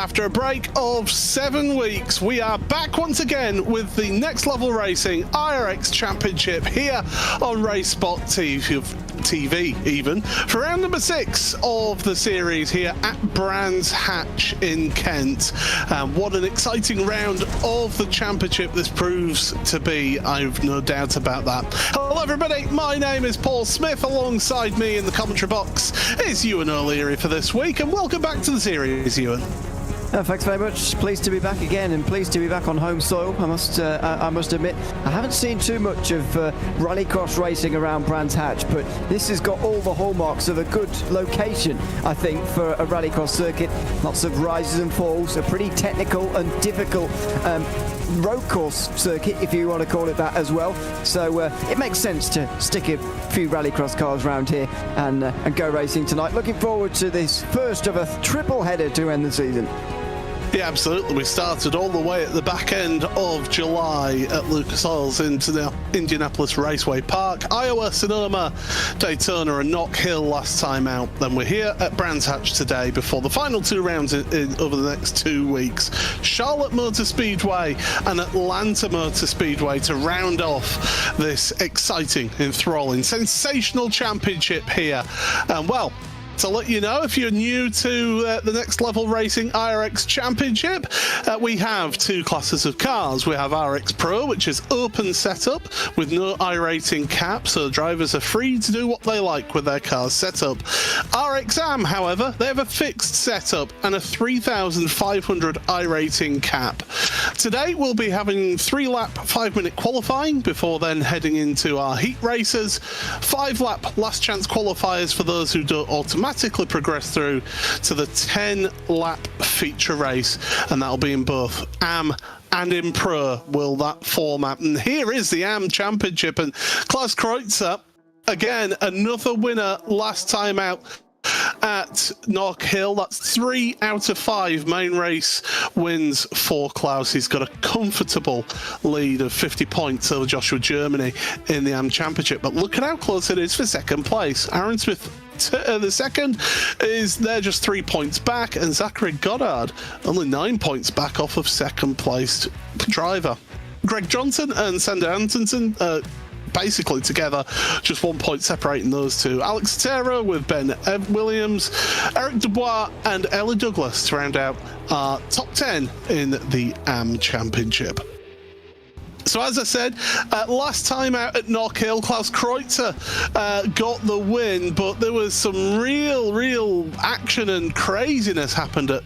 After a break of 7 weeks, we are back once again with the Next Level Racing iRX Championship here on RaceSpot TV even, for round number 6 of the series here at Brands Hatch in Kent. What an exciting round of the championship this proves to be, I've no doubt about that. Hello everybody, my name is Paul Smith. Alongside me in the commentary box is Ewan O'Leary for this week, and welcome back to the series, Ewan. Thanks very much. Pleased to be back again, and pleased to be back on home soil. I must admit, I haven't seen too much of rallycross racing around Brands Hatch, but this has got all the hallmarks of a good location, I think, for a rallycross circuit. Lots of rises and falls, a pretty technical and difficult road course circuit, if you want to call it that as well. So it makes sense to stick a few rallycross cars around here and go racing tonight. Looking forward to this first of a triple header to end the season. Yeah, absolutely. We started all the way at the back end of July at Lucas Oil's into the Indianapolis Raceway Park, Iowa, Sonoma, Daytona and Knockhill last time out. Then we're here at Brands Hatch today before the final 2 rounds over the next 2 weeks. Charlotte Motor Speedway and Atlanta Motor Speedway to round off this exciting, enthralling, sensational championship here. And well, to let you know, if you're new to the Next Level Racing iRX Championship, we have 2 classes of cars. We have RX Pro, which is open setup with no iRating cap, so drivers are free to do what they like with their car's setup. RX Am, however, they have a fixed setup and a 3,500 iRating cap. Today we'll be having 3-lap 5-minute qualifying before then heading into our heat races, 5-lap last chance qualifiers for those who don't automatically progress through to the 10-lap feature race, and that'll be in both Am and in Pro will that format. And here is the Am Championship, and Klaus Kreutzer, again, another winner last time out at Knockhill. That's 3 out of 5 main race wins for Klaus. He's got a comfortable lead of 50 points over Joshua Germany in the Am Championship, but look at how close it is for second place. Aaron Smith the second is there, just 3 points back, and Zachary Goddard only 9 points back off of second placed driver. Greg Johnson and Sander Antonsen basically together, just 1 point separating those two. Alex Otero with Ben Williams, Eric Dubois and Ellie Douglas to round out our top 10 in the Am Championship. So as I said, last time out at Knockhill, Klaus Kreutzer got the win, but there was some real action and craziness happened at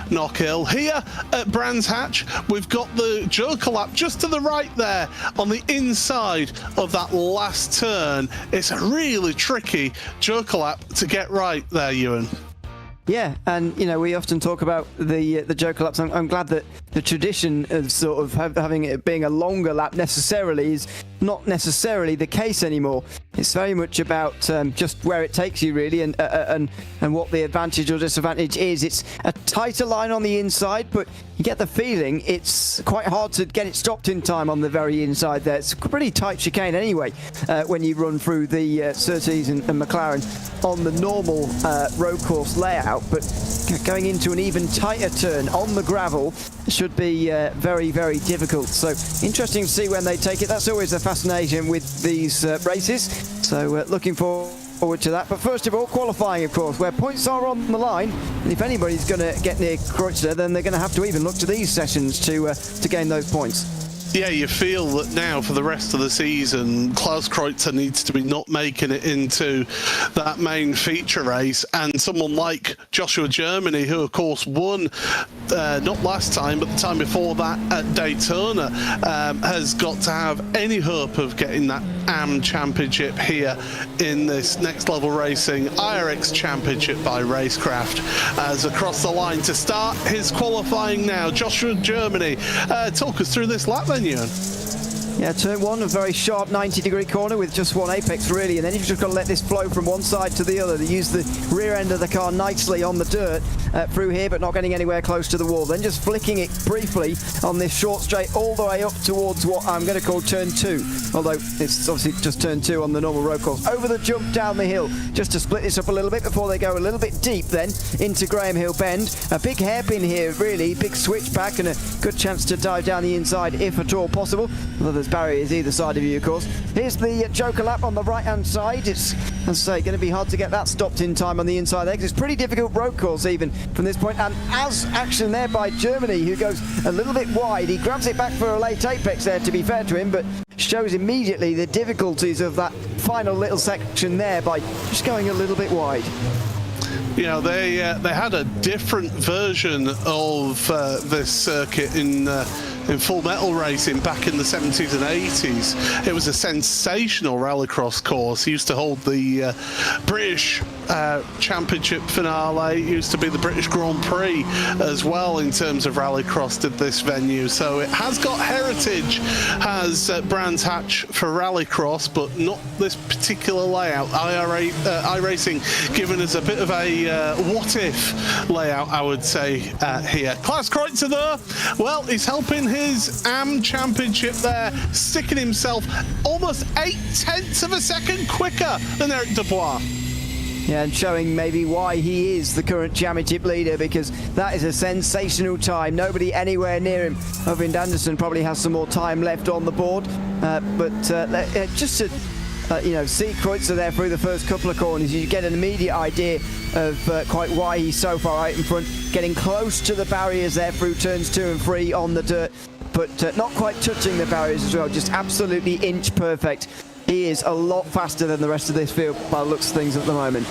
Knockhill. Here at Brands Hatch, we've got the Joker lap just to the right there on the inside of that last turn. It's a really tricky Joker lap to get right there, Ewan. Yeah, and you know, we often talk about the Joker laps. I'm glad that the tradition of sort of having it being a longer lap necessarily is not necessarily the case anymore. It's very much about just where it takes you, really, and what the advantage or disadvantage is. It's a tighter line on the inside, but you get the feeling it's quite hard to get it stopped in time on the very inside there. It's a pretty tight chicane anyway when you run through the Surtees and McLaren on the normal road course layout, but going into an even tighter turn on the gravel should be very difficult. So interesting to see when they take it. That's always a fascination with these races, so looking forward to that. But first of all, qualifying, of course, where points are on the line, and if anybody's going to get near Kreutzer, then they're going to have to even look to these sessions to gain those points. Yeah, you feel that now for the rest of the season, Klaus Kreutzer needs to be not making it into that main feature race, and someone like Joshua Germany, who of course won not last time but the time before that at Daytona, has got to have any hope of getting that Am Championship here in this Next Level Racing iRX Championship by Racecraft. As across the line to start his qualifying now, Joshua Germany. Talk us through this lap then, Ewan. Yeah, turn one, a very sharp 90-degree corner with just one apex, really, and then you've just got to let this flow from one side to the other. They use the rear end of the car nicely on the dirt through here, but not getting anywhere close to the wall. Then just flicking it briefly on this short straight all the way up towards what I'm going to call turn two, although it's obviously just turn two on the normal road course. Over the jump down the hill, just to split this up a little bit before they go a little bit deep then into Graham Hill Bend. A big hairpin here, really, big switchback and a good chance to dive down the inside if at all possible. Although there's barriers either side of you, of course. Here's the Joker lap on the right-hand side. It's, as I say, going to be hard to get that stopped in time on the inside there, because it's pretty difficult road course even from this point. And as action there by Germany, who goes a little bit wide. He grabs it back for a late apex there, to be fair to him, but shows immediately the difficulties of that final little section there by just going a little bit wide. You know, they had a different version of this circuit in Full Metal Racing back in the 70s and 80s. It was a sensational rallycross course. It used to hold the British Championship finale. It used to be the British Grand Prix as well in terms of rallycross, did this venue. So it has got heritage, has Brands Hatch for rallycross, but not this particular layout. iRacing giving us a bit of a what-if layout, I would say, here. Klaus Kreutzer there, well, he's helping his AM Championship there, sticking himself almost 0.8 of a second quicker than Eric Dubois. Yeah, and showing maybe why he is the current championship leader, because that is a sensational time. Nobody anywhere near him. Quentin Dall'Olmo probably has some more time left on the board, but just to see Kreutzer there through the first couple of corners, you get an immediate idea of quite why he's so far out in front, getting close to the barriers there through turns 2 and 3 on the dirt, but not quite touching the barriers as well, just absolutely inch perfect. He is a lot faster than the rest of this field by the looks of things at the moment.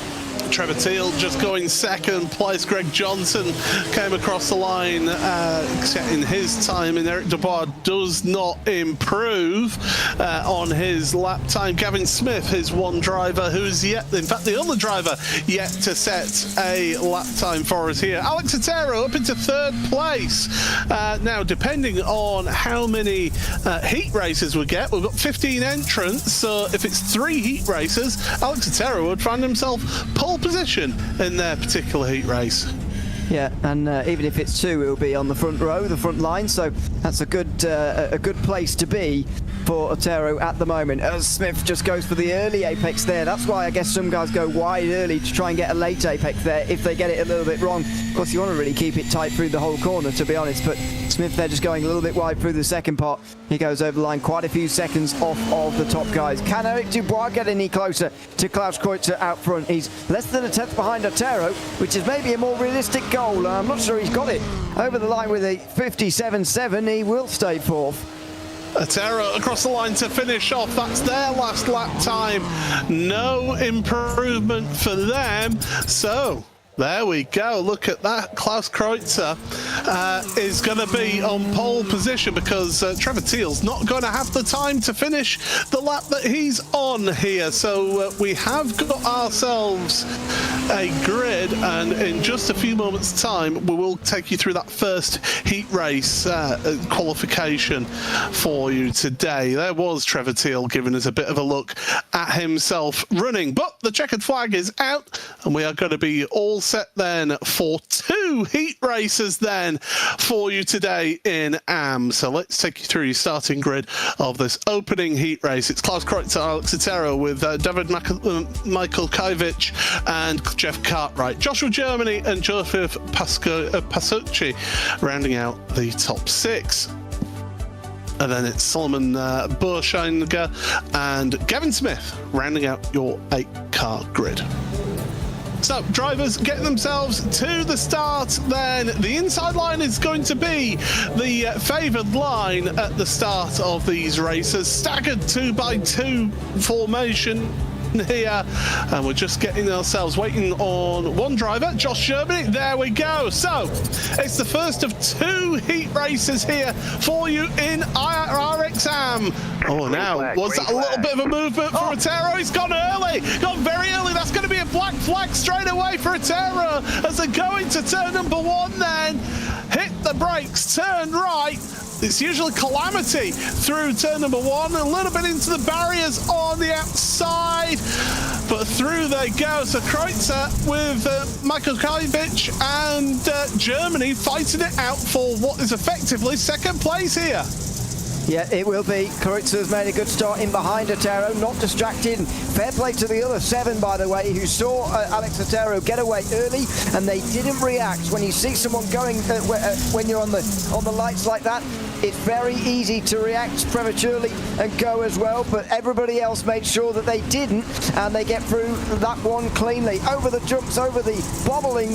Trevor Teal just going second place. Greg Johnson came across the line getting his time, and Eric Dubois does not improve on his lap time. Gavin Smith, his one driver who's yet, in fact the only driver yet to set a lap time for us here. Alex Otero up into third place. Now depending on how many heat races we get, we've got 15 entrants, so if it's 3 heat races, Alex Otero would find himself pole position in their particular heat race. Yeah, and even if it's 2, it'll be on the front row, the front line, so that's a good place to be for Otero at the moment. As Smith just goes for the early apex there. That's why I guess some guys go wide early to try and get a late apex there if they get it a little bit wrong. Of course, you want to really keep it tight through the whole corner, to be honest, but Smith there just going a little bit wide through the second part. He goes over the line quite a few seconds off of the top guys. Can Eric Dubois get any closer to Klaus Kreutzer out front? He's less than a tenth behind Otero, which is maybe a more realistic goal. I'm not sure he's got it over the line with a 57.7. He will stay fourth. Otero across the line to finish off. That's their last lap time. No improvement for them. So there we go. Look at that. Klaus Kreutzer is going to be on pole position because Trevor Teal's not going to have the time to finish the lap that he's on here. So we have got ourselves a grid, and in just a few moments' time, we will take you through that first heat race qualification for you today. There was Trevor Teal giving us a bit of a look at himself running, but the checkered flag is out, and we are going to be all set then for 2 heat races then for you today in AM. So let's take you through your starting grid of this opening heat race. It's Klaus Kreutzer, Alex Otero with David Michael Kajvich and Jeff Cartwright, Joshua Germany and Joseph Pasucci rounding out the top 6. And then it's Solomon Burscheinger and Gavin Smith rounding out your 8-car grid. So, drivers getting themselves to the start then. The inside line is going to be the favoured line at the start of these races. Staggered 2x2 formation here, and we're just getting ourselves waiting on one driver, Josh Germany. There we go. So it's the first of 2 heat races here for you in iRX AM. Oh, now was that a little bit of a movement for Otero? He's gone early, gone very early. That's going to be a black flag straight away for Otero as they go into turn number 1 then. Hit the brakes, turn right. it's usually calamity through turn number 1, a little bit into the barriers on the outside, but through they go. So Kreutzer with Michael Kajvich and Germany fighting it out for what is effectively second place here. Yeah, it will be. Kreuzer's made a good start in behind Otero, not distracted. Fair play to the other 7, by the way, who saw Alex Otero get away early, and they didn't react. When you see someone going, when you're on the lights like that, it's very easy to react prematurely and go as well, but everybody else made sure that they didn't, and they get through that one cleanly. Over the jumps, over the bobbling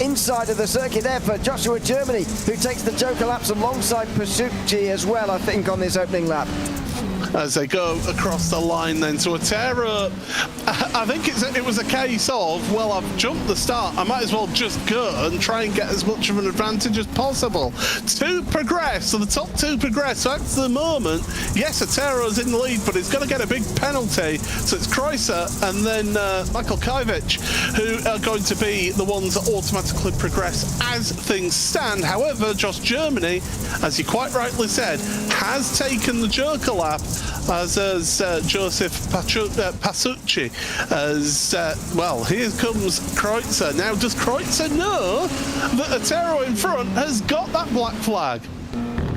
inside of the circuit there for Joshua Germany, who takes the Joker laps alongside Pasucci as well, I think, on this opening lap. As they go across the line then to Otero, I think it was a case of, well, I've jumped the start, I might as well just go and try and get as much of an advantage as possible. 2 progress, so the top 2 progress. So at the moment, yes, Otero's in the lead, but he's going to get a big penalty. So it's Kreutzer and then Michael Kajvich, who are going to be the ones that automatically progress as things stand. However, Josh Germany, as you quite rightly said, has taken the Joker lap, as Joseph Pasucci. As well, here comes Kreutzer. Now, does Kreutzer know that Otero in front has got that black flag?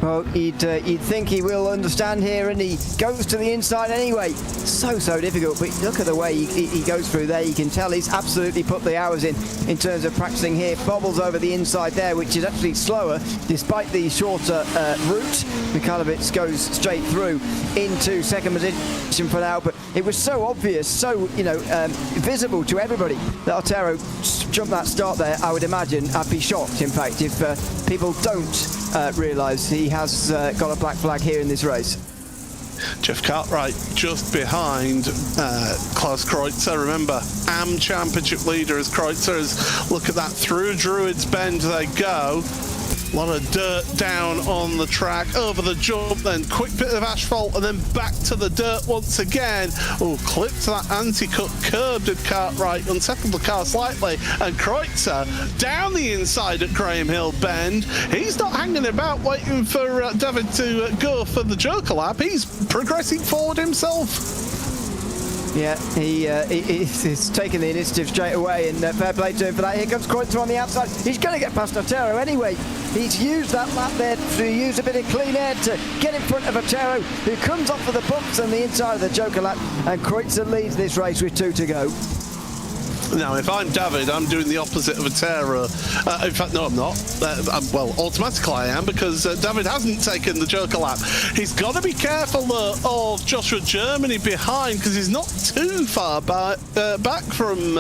Well, you'd think he will understand here, and he goes to the inside anyway. So difficult, but look at the way he goes through there. You can tell he's absolutely put the hours in terms of practicing here. Bobbles over the inside there, which is actually slower, despite the shorter route. Mikhailovich goes straight through into second position for now, but it was so obvious, so visible to everybody that Otero jumped that start there. I would imagine, I'd be shocked, in fact, if people don't realise he has got a black flag here in this race. Jeff Cartwright just behind Klaus Kreutzer. Remember, AM Championship leader is Kreutzer. Look at that, through Druids Bend they go. A lot of dirt down on the track, over the jump, then quick bit of asphalt, and then back to the dirt once again. Oh, clipped that anti-cut curb, did Cartwright, unsettled the car slightly, and Kreutzer down the inside at Graham Hill Bend. He's not hanging about waiting for David to go for the Joker lap. He's progressing forward himself. Yeah, he's taking the initiative straight away, and fair play to him for that. Here comes Kreutzer on the outside. He's going to get past Otero anyway. He's used that lap there to use a bit of clean air to get in front of Otero, who comes off of the bumps on the inside of the Joker lap, and Kreutzer leads this race with 2 to go. Now, if I'm David, I'm doing the opposite of Otero. In fact, no, I'm not. Well, automatically I am, because David hasn't taken the Joker lap. He's got to be careful, though, of Joshua Germany behind, because he's not too far back from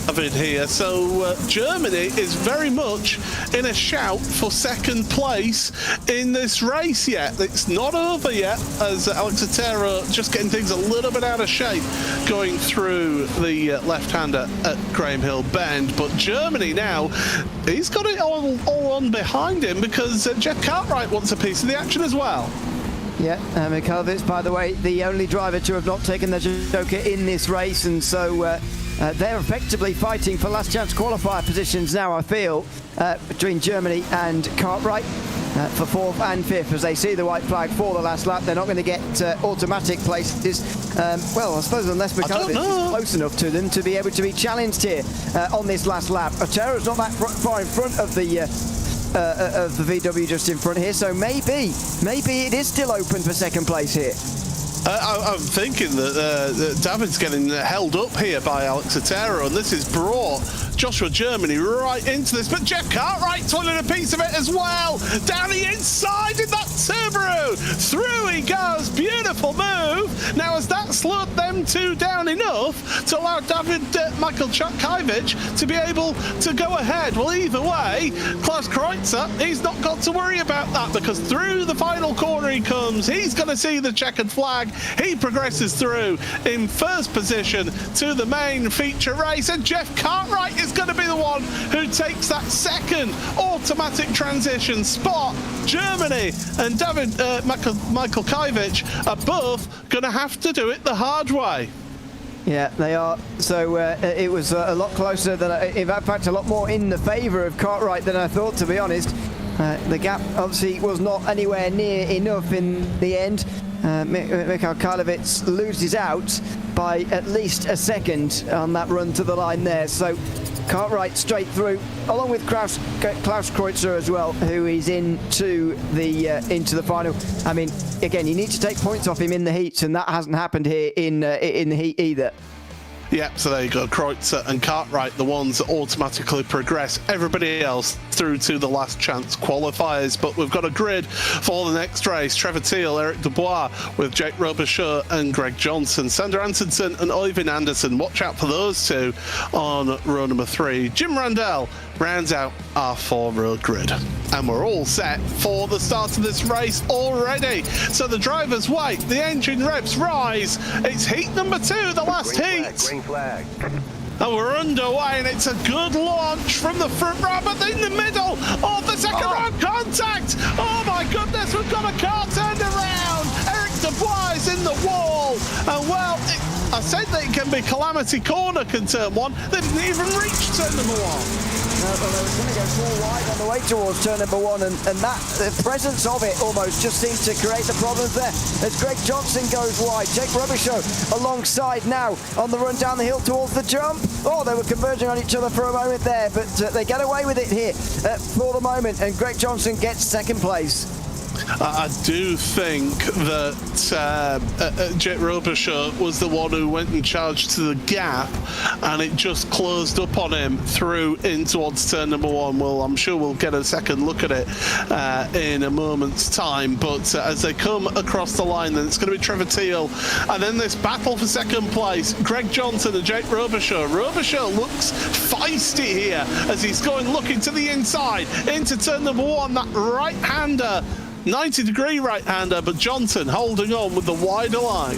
David here. So Germany is very much in a shout for second place in this race yet. It's not over yet, as Alex Otero just getting things a little bit out of shape going through the left-hander at Graham Hill Bend. But Germany now, he's got it all on behind him, because Jeff Cartwright wants a piece of the action as well. Yeah, Mikhailovich, by the way, the only driver to have not taken the Joker in this race, and so they're effectively fighting for last chance qualifier positions now, I feel, between Germany and Cartwright for 4th and 5th. As they see the white flag for the last lap, they're not going to get automatic places. Well, I suppose unless Mikhailovich is close enough to them to be able to be challenged here on this last lap. Otero's not that far in front of the VW just in front here, so maybe it is still open for second place here. I'm thinking that David's getting held up here by Alex Otero, and this has brought Joshua Germany right into this, but Jeff Cartwright's wanting a piece of it as well. Down the inside in that Subaru. Through he goes. Beautiful move. Now, has that slowed them two down enough to allow Michael Kajvich to be able to go ahead? Well, either way, Klaus Kreutzer, he's not got to worry about that, because through the final corner he comes. He's going to see the checkered flag. He progresses through in first position to the main feature race, and Jeff Cartwright is going to be the one who takes that second automatic transition spot. Germany and Michael Kajvich are both going to have to do it the hard way. Yeah, they are. So it was a lot closer than, in fact, a lot more in the favour of Cartwright than I thought, to be honest. The gap obviously was not anywhere near enough in the end. Mikhail Karlovitz loses out by at least a second on that run to the line there. So Cartwright straight through, along with Klaus Kreutzer as well, who is into the final. I mean, again, you need to take points off him in the heats, and that hasn't happened here in the heat either. Yeah, so there you go. Kreutzer and Cartwright, the ones that automatically progress. Everybody else through to the last chance qualifiers. But we've got a grid for the next race. Trevor Thiel, Eric Dubois with Jake Robichaud and Greg Johnson. Sander Antonsen and Øyvind Andersen. Watch out for those two on row number 3. Jim Randell rounds out our 4-row grid. And we're all set for the start of this race already. So the drivers wait, the engine revs rise. It's heat number 2, the last heat. Green flag. And we're underway, and it's a good launch from the front row, but in the middle of the second row contact. Oh my goodness, we've got a car turned around. Eric Dubois is in the wall. And well, I said that it can be Calamity Corner can turn 1. They didn't even reach turn number 1. Well, they were going to go 4 wide on the way towards turn number 1, and that the presence of it almost just seemed to create the problems there. As Greg Johnson goes wide, Jake Robichaud alongside now on the run down the hill towards the jump. Oh, they were converging on each other for a moment there, but they get away with it here for the moment, and Greg Johnson gets second place. I do think that Jake Robichaud was the one who went and charged to the gap, and it just closed up on him through in towards turn number 1. Well, I'm sure we'll get a second look at it in a moment's time, but as they come across the line, then it's going to be Trevor Thiel, and then this battle for second place, Greg Johnson and Jake Robichaud. Robichaud looks feisty here as he's going looking to the inside into turn number 1, that right-hander, 90-degree right-hander, but Johnson holding on with the wider line.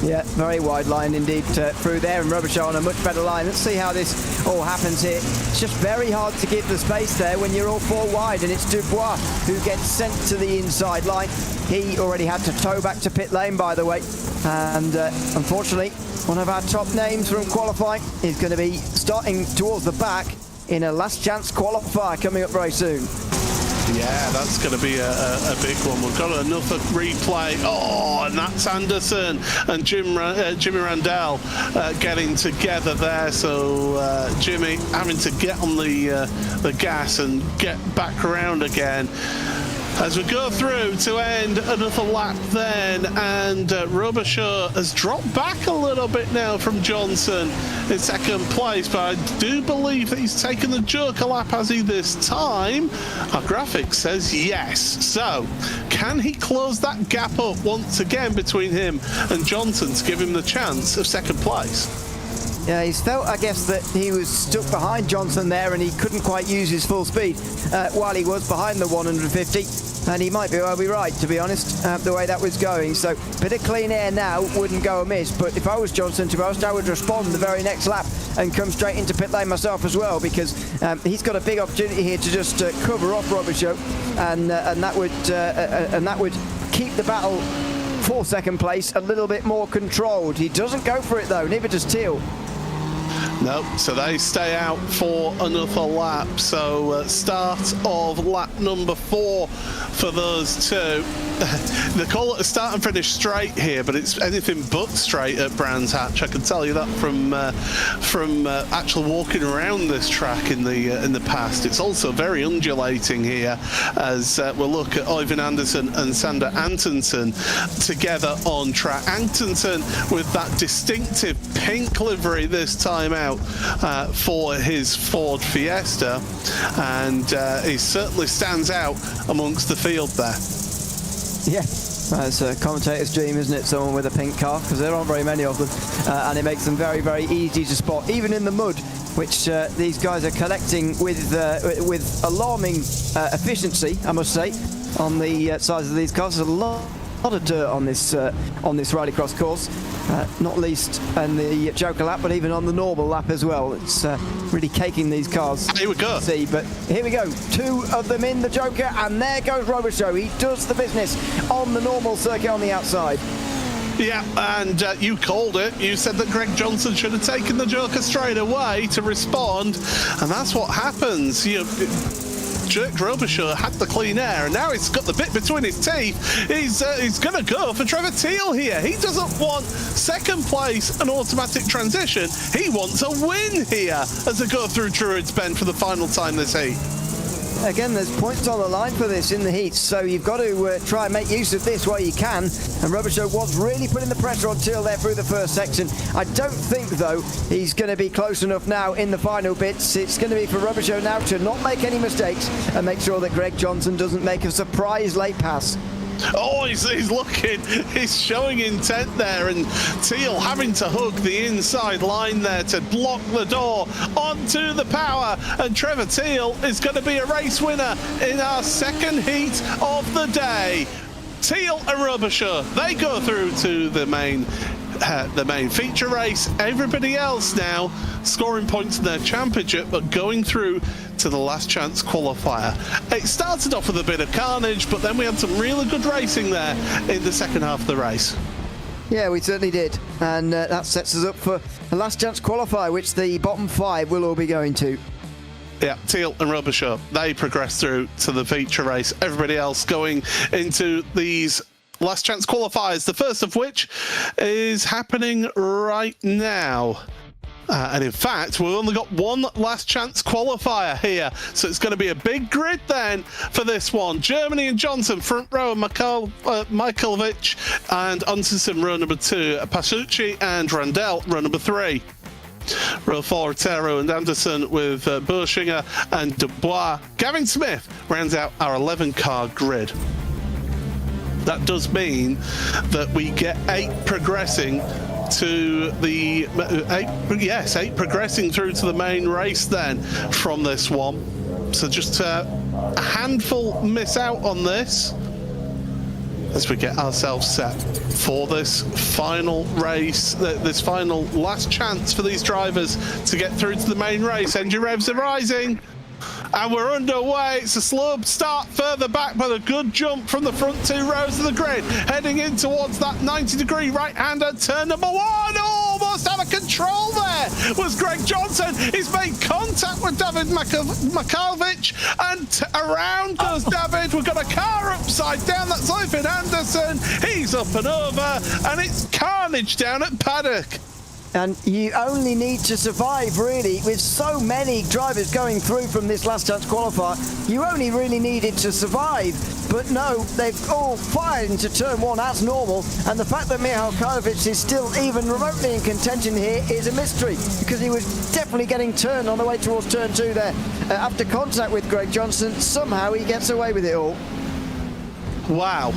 Yeah, very wide line indeed through there, and Robichaud on a much better line. Let's see how this all happens here. It's just very hard to give the space there when you're all 4 wide, and it's Dubois who gets sent to the inside line. He already had to tow back to pit lane, by the way, and unfortunately, one of our top names from qualifying is going to be starting towards the back in a last chance qualifier coming up very soon. Yeah, that's going to be a big one. We've got another replay. Oh, and that's Anderson and Jimmy Randell getting together there. So Jimmy having to get on the gas and get back around again. As we go through to end another lap then, and Robichaud has dropped back a little bit now from Johnson in second place, but I do believe that he's taken the Joker lap, has he this time? Our graphic says yes. So, can he close that gap up once again between him and Johnson to give him the chance of second place? Yeah, he's felt, I guess, that he was stuck behind Johnson there and he couldn't quite use his full speed while he was behind the 150. And he might be well be right, to be honest, the way that was going. So, bit of clean air now wouldn't go amiss. But if I was Johnson, to be honest, I would respond the very next lap and come straight into pit lane myself as well, because he's got a big opportunity here to just cover off Robichaud, and that would keep the battle for second place a little bit more controlled. He doesn't go for it though, neither does Thiel. No, so they stay out for another lap. So start of lap number 4 for those two. They call it a start and finish straight here, but it's anything but straight at Brands Hatch. I can tell you that from actually walking around this track in the past. It's also very undulating here, as we'll look at Øyvind Andersen and Sander Antonsen together on track. Antonsen with that distinctive pink livery this time out for his Ford Fiesta, and he certainly stands out amongst the field there. Yeah, it's a commentator's dream, isn't it? Someone with a pink car, because there aren't very many of them, and it makes them very, very easy to spot, even in the mud, which these guys are collecting with alarming efficiency, I must say, on the sides of these cars. There's a lot of dirt on this rallycross course, not least in the Joker lap, but even on the normal lap as well. It's really caking these cars. Here we go. See, but here we go. 2 of them in the Joker, and there goes Robichaud. He does the business on the normal circuit on the outside. Yeah, and you called it. You said that Greg Johnson should have taken the Joker straight away to respond, and that's what happens. Dirk Robichaud had the clean air, and now he's got the bit between his teeth. He's going to go for Trevor Teal here. He doesn't want second place, an automatic transition. He wants a win here as they go through Druids Bend for the final time this heat. Again, there's points on the line for this in the heats, so you've got to try and make use of this while you can. And Robichaud was really putting the pressure on Teal there through the first section. I don't think, though, he's going to be close enough now in the final bits. It's going to be for Robichaud now to not make any mistakes and make sure that Greg Johnson doesn't make a surprise late pass. Oh, he's looking, he's showing intent there, and Teal having to hug the inside line there to block the door onto the power, and Trevor Teal is going to be a race winner in our second heat of the day. Teal and Robichaud, they go through to the main feature race. Everybody else now scoring points in their championship, but going through to the last chance qualifier. It started off with a bit of carnage, but then we had some really good racing there in the second half of the race. Yeah, we certainly did, and that sets us up for the last chance qualifier, which the bottom 5 will all be going to. Yeah, Teal and Robichaud, they progress through to the feature race. Everybody else going into these last chance qualifiers, the first of which is happening right now. And in fact, we've only got one last chance qualifier here, so it's going to be a big grid then for this one. Germany and Johnson front row, Michaelovic and Anderson row number 2, Pasucci and Randell row number 3. Row 4, Otero and Anderson with Burschinger and Dubois. Gavin Smith rounds out our 11-car grid. That does mean that we get 8 progressing to the 8 progressing through to the main race then from this one. So just a handful miss out on this as we get ourselves set for this final race, this final last chance for these drivers to get through to the main race. Engine revs are rising. And we're underway. It's a slow start further back, but a good jump from the front 2 rows of the grid. Heading in towards that 90-degree right-hander turn number 1. Almost out of control there was Greg Johnson. He's made contact with David Mikhailovic, and around goes David. We've got a car upside down. That's Ivan Anderson. He's up and over, and it's carnage down at Paddock. And you only need to survive, really, with so many drivers going through from this last chance qualifier. You only really needed to survive. But no, they've all fired into turn 1 as normal. And the fact that Mikhailovic is still even remotely in contention here is a mystery, because he was definitely getting turned on the way towards turn 2 there. After contact with Greg Johnson, somehow he gets away with it all. Wow.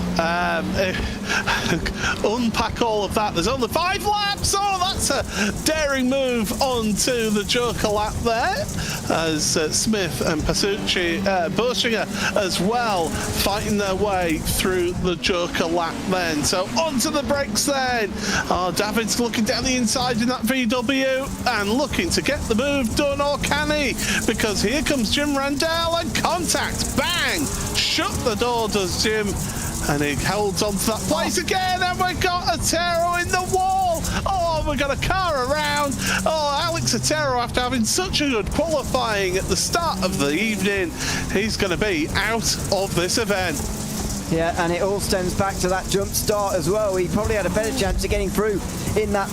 Unpack all of that. There's only 5 laps. Oh, that's a daring move onto the Joker lap there. As Smith and Pasucci, Burschinger as well, fighting their way through the Joker lap then. So onto the brakes then. Oh, David's looking down the inside in that VW and looking to get the move done, or can he? Because here comes Jim Randell and contact. Bang! Shut the door, does Jim. And he holds on to that place again, and we've got Otero in the wall. Oh, we've got a car around. Oh, Alex Otero, after having such a good qualifying at the start of the evening, he's going to be out of this event. Yeah, and it all stems back to that jump start as well. He probably had a better chance of getting through in that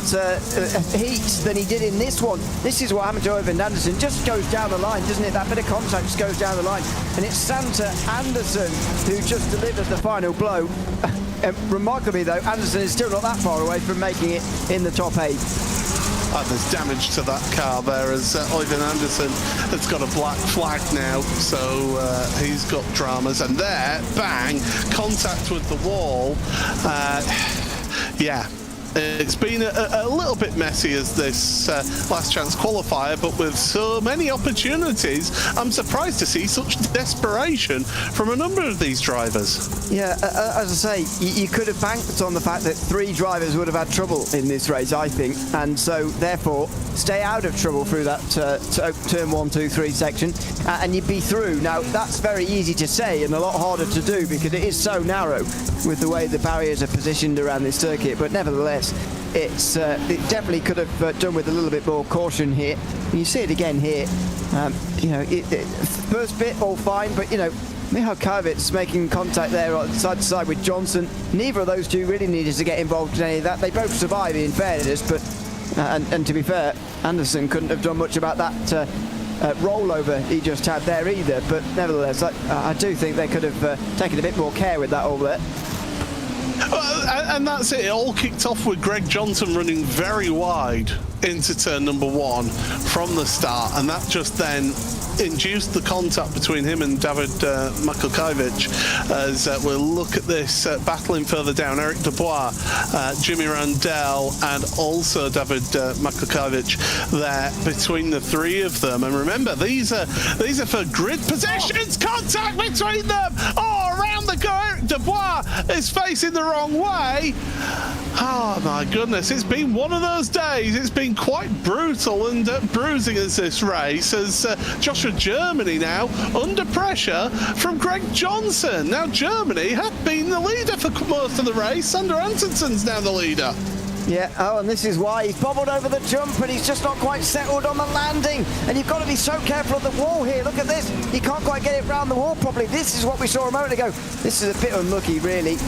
heat than he did in this one. This is what happened to Ivan Anderson. Just goes down the line, doesn't it? That bit of contact just goes down the line. And it's Santa Anderson who just delivered the final blow. Remarkably, though, Anderson is still not that far away from making it in the top 8. There's damage to that car there, as Ivan Anderson has got a black flag now, so he's got dramas. And there, bang, contact with the wall. Yeah. It's been a little bit messy as this last chance qualifier, but with so many opportunities, I'm surprised to see such desperation from a number of these drivers. Yeah, as I say, you could have banked on the fact that 3 drivers would have had trouble in this race, I think, and so therefore stay out of trouble through that turn 1, 2, 3 section, and you'd be through. Now, that's very easy to say and a lot harder to do because it is so narrow with the way the barriers are positioned around this circuit, but nevertheless, nevertheless, it definitely could have done with a little bit more caution here. And you see it again here. First bit all fine, but Michał Kajewicz making contact there side to side with Johnson. Neither of those two really needed to get involved in any of that. They both survived, in fairness, but and to be fair, Anderson couldn't have done much about that rollover he just had there either. But nevertheless, I do think they could have taken a bit more care with that all there. And that's it. It all kicked off with Greg Johnson running very wide into turn number 1 from the start, and that just then induced the contact between him and David Makulkajewicz. As we'll look at this battling further down, Eric Dubois, Jimmy Randell, and also David Makulkajewicz there between the three of them. And remember, these are for grid positions. Contact between them. Oh, around the go. Eric Dubois is facing the wrong way. Oh my goodness, it's been one of those days. It's been quite brutal and bruising as this race, as Joshua Germany now under pressure from Greg Johnson. Now Germany had been the leader for most of the race. Sander Antonson's now the leader. Yeah, and this is why he's bobbled over the jump and he's just not quite settled on the landing. And you've got to be so careful of the wall here. Look at this. He can't quite get it round the wall properly. This is what we saw a moment ago. This is a bit unlucky, really.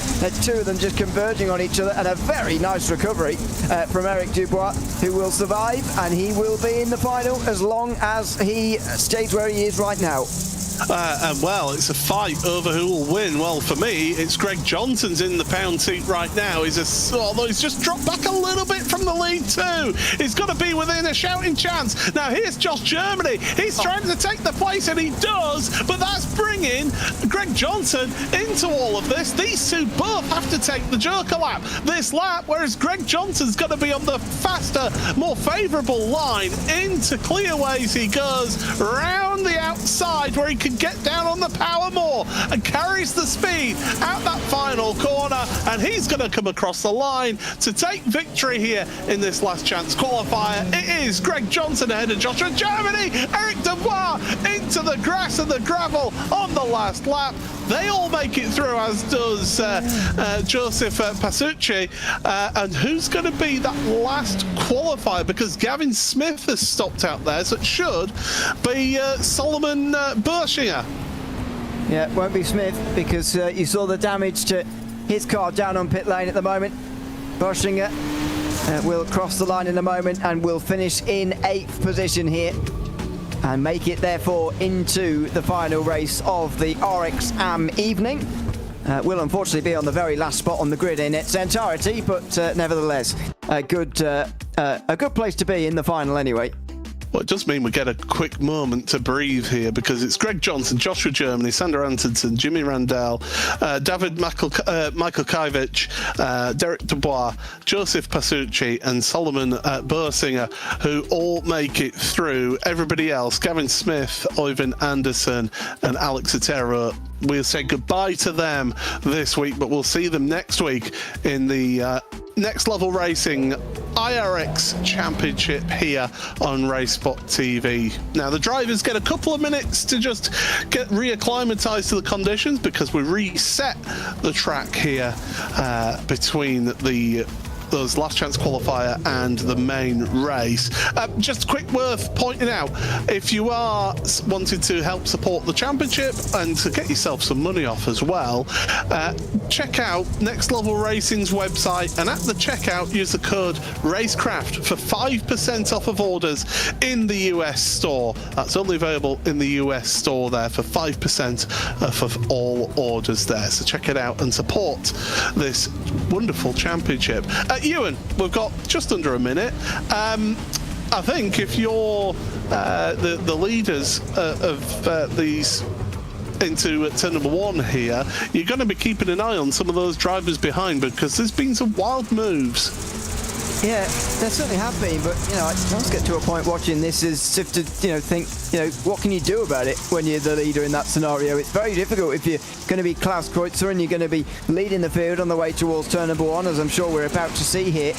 Two of them just converging on each other, and a very nice recovery from Eric Dubois, who will survive, and he will be in the final as long as he stays where he is right now. And well, it's a fight over who will win. Well, for me, it's Greg Johnson's in the pound seat right now. Although he's just dropped back a little bit from the lead too. He's got to be within a shouting chance. Now here's Josh Germany. He's trying to take the place, and he does, but that's bringing Greg Johnson into all of this. These two both have to take the Joker lap this lap, whereas Greg Johnson's got to be on the faster, more favourable line. Into clearways he goes, round the outside where he can get down on the power more and carries the speed out that final corner, and he's going to come across the line to take victory here in this last chance qualifier. It is Greg Johnson ahead of Joshua Germany. Eric Dubois into the grass and the gravel on the last lap. They all make it through, as does Joseph Pasucci. And who's going to be that last qualifier? Because Gavin Smith has stopped out there, so it should be Solomon Bershinger. Yeah, it won't be Smith, because you saw the damage to his car down on pit lane at the moment. Bershinger will cross the line in a moment and will finish in 8th position here and make it therefore into the final race of the RX Am evening. Will unfortunately be on the very last spot on the grid in its entirety, but nevertheless a good place to be in the final anyway. Well, it does mean we get a quick moment to breathe here, because it's Greg Johnson, Joshua Germany, Sander Antonsen, Jimmy Randell, David Makulkajewicz, Derek Dubois, Joseph Pasucci, and Solomon Bersinger, who all make it through. Everybody else, Gavin Smith, Oyvind Anderson, and Alex Otero, we'll say goodbye to them this week, but we'll see them next week in the Next Level Racing iRX Championship here on RaceSpot TV. Now, the drivers get a couple of minutes to just get reacclimatized to the conditions, because we reset the track here between those last chance qualifier and the main race. Just quick worth pointing out, if you are wanting to help support the championship and to get yourself some money off as well, check out Next Level Racing's website, and at the checkout use the code Racecraft for 5% off of orders in the US store. That's only available in the US store there for 5% off of all orders there. So check it out and support this wonderful championship. Ewan, we've got just under a minute. I think if you're the leaders of these into turn number 1 here, you're going to be keeping an eye on some of those drivers behind, because there's been some wild moves. Yeah, there certainly have been, but I just get to a point watching this as if to think what can you do about it when you're the leader in that scenario? It's very difficult if you're going to be Klaus Kreutzer and you're going to be leading the field on the way towards turn number 1, as I'm sure we're about to see here.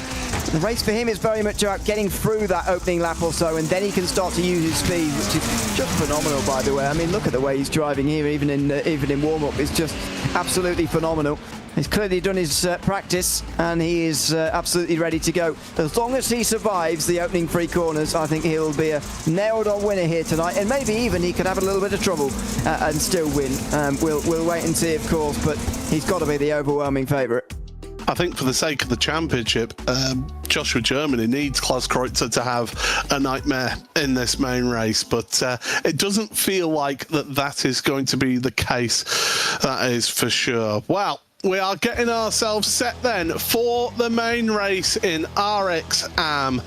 The race for him is very much about getting through that opening lap or so, and then he can start to use his speed, which is just phenomenal, by the way. I mean, look at the way he's driving here, even in warm-up. It's just absolutely phenomenal. He's clearly done his practice, and he is absolutely ready to go. As long as he survives the opening 3 corners, I think he'll be a nailed-on winner here tonight, and maybe even he could have a little bit of trouble and still win. We'll wait and see, of course, but he's got to be the overwhelming favourite. I think for the sake of the championship, Joshua Germany needs Klaus Kreutzer to have a nightmare in this main race, but it doesn't feel like that is going to be the case. That is for sure. Well, we are getting ourselves set then for the main race in RX Am,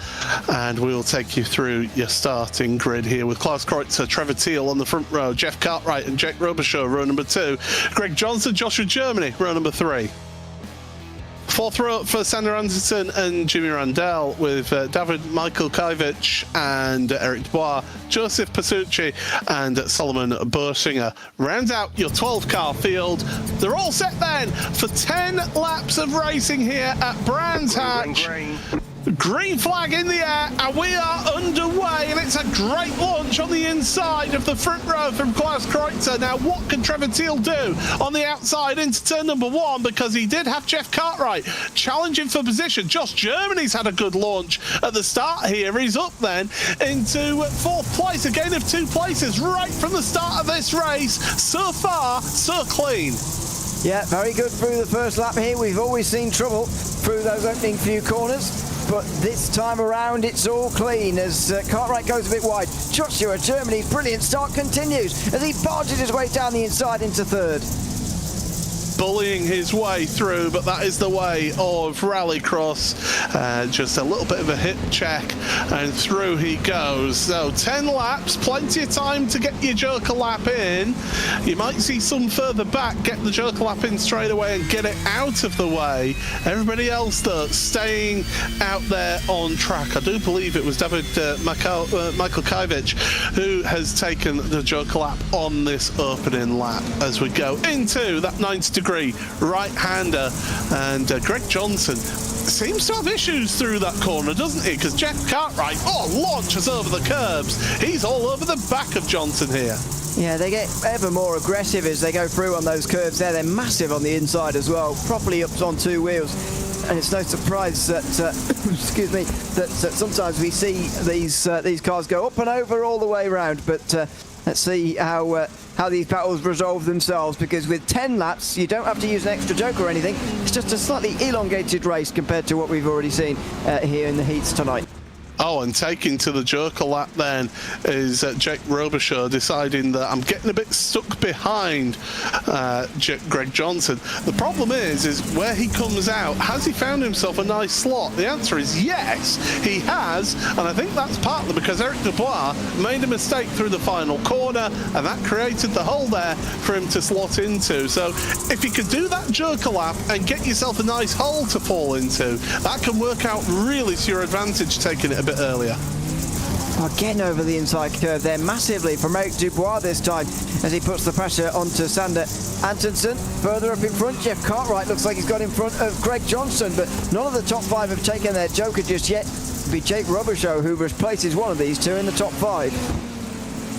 and we will take you through your starting grid here with Klaus Kreutzer, Trevor Thiel on the front row, Jeff Cartwright and Jake Robichaud, row number 2, Greg Johnson, Joshua Germany, row number 3. Fourth row for Sander Anderson and Jimmy Randell, with David Michael Kajvich and Eric Dubois, Joseph Pasucci and Solomon Borschinger. Round out your 12-car field. They're all set then for 10 laps of racing here at Brands Hatch. Green flag in the air, and we are underway, and it's a great launch on the inside of the front row from Klaus Kreutzer. Now, what can Trevor Thiel do on the outside into turn number 1, because he did have Jeff Cartwright challenging for position. Josh Germany's had a good launch at the start here. He's up then into 4th place, a gain of 2 places right from the start of this race. So far, so clean. Yeah, very good through the first lap here. We've always seen trouble through those opening few corners, but this time around it's all clean as Cartwright goes a bit wide. Joshua Germany's brilliant start continues as he barges his way down the inside into 3rd. Bullying his way through, but that is the way of rallycross. Just a little bit of a hip check and through he goes. So 10 laps, plenty of time to get your joker lap in. You might see some further back get the joker lap in straight away and get it out of the way. Everybody else though staying out there on track. I do believe it was David Michael Kajvich who has taken the joker lap on this opening lap as we go into that 90-degree right-hander, and Greg Johnson seems to have issues through that corner, doesn't he? Because Jeff Cartwright, launches over the curbs. He's all over the back of Johnson here. Yeah, they get ever more aggressive as they go through on those curves there. They're massive on the inside as well, properly up on 2 wheels. And it's no surprise that, excuse me, that sometimes we see these cars go up and over all the way around. But let's see how these battles resolve themselves, because with 10 laps, you don't have to use an extra joker or anything. It's just a slightly elongated race compared to what we've already seen here in the heats tonight. Oh, and taking to the joker lap then is Jake Robichaud, deciding that I'm getting a bit stuck behind Greg Johnson. The problem is where he comes out, has he found himself a nice slot? The answer is yes, he has, and I think that's partly because Eric Dubois made a mistake through the final corner, and that created the hole there for him to slot into. So if you could do that joker lap and get yourself a nice hole to fall into, that can work out really to your advantage, taking it a bit earlier. Oh, getting over the inside curve there massively from Eric Dubois this time as he puts the pressure onto Sander Anderson. Further up in front, Jeff Cartwright looks like he's got in front of Greg Johnson, but none of the top 5 have taken their joker just yet. It'll be Jake Robichaud who replaces one of these 2 in the top 5.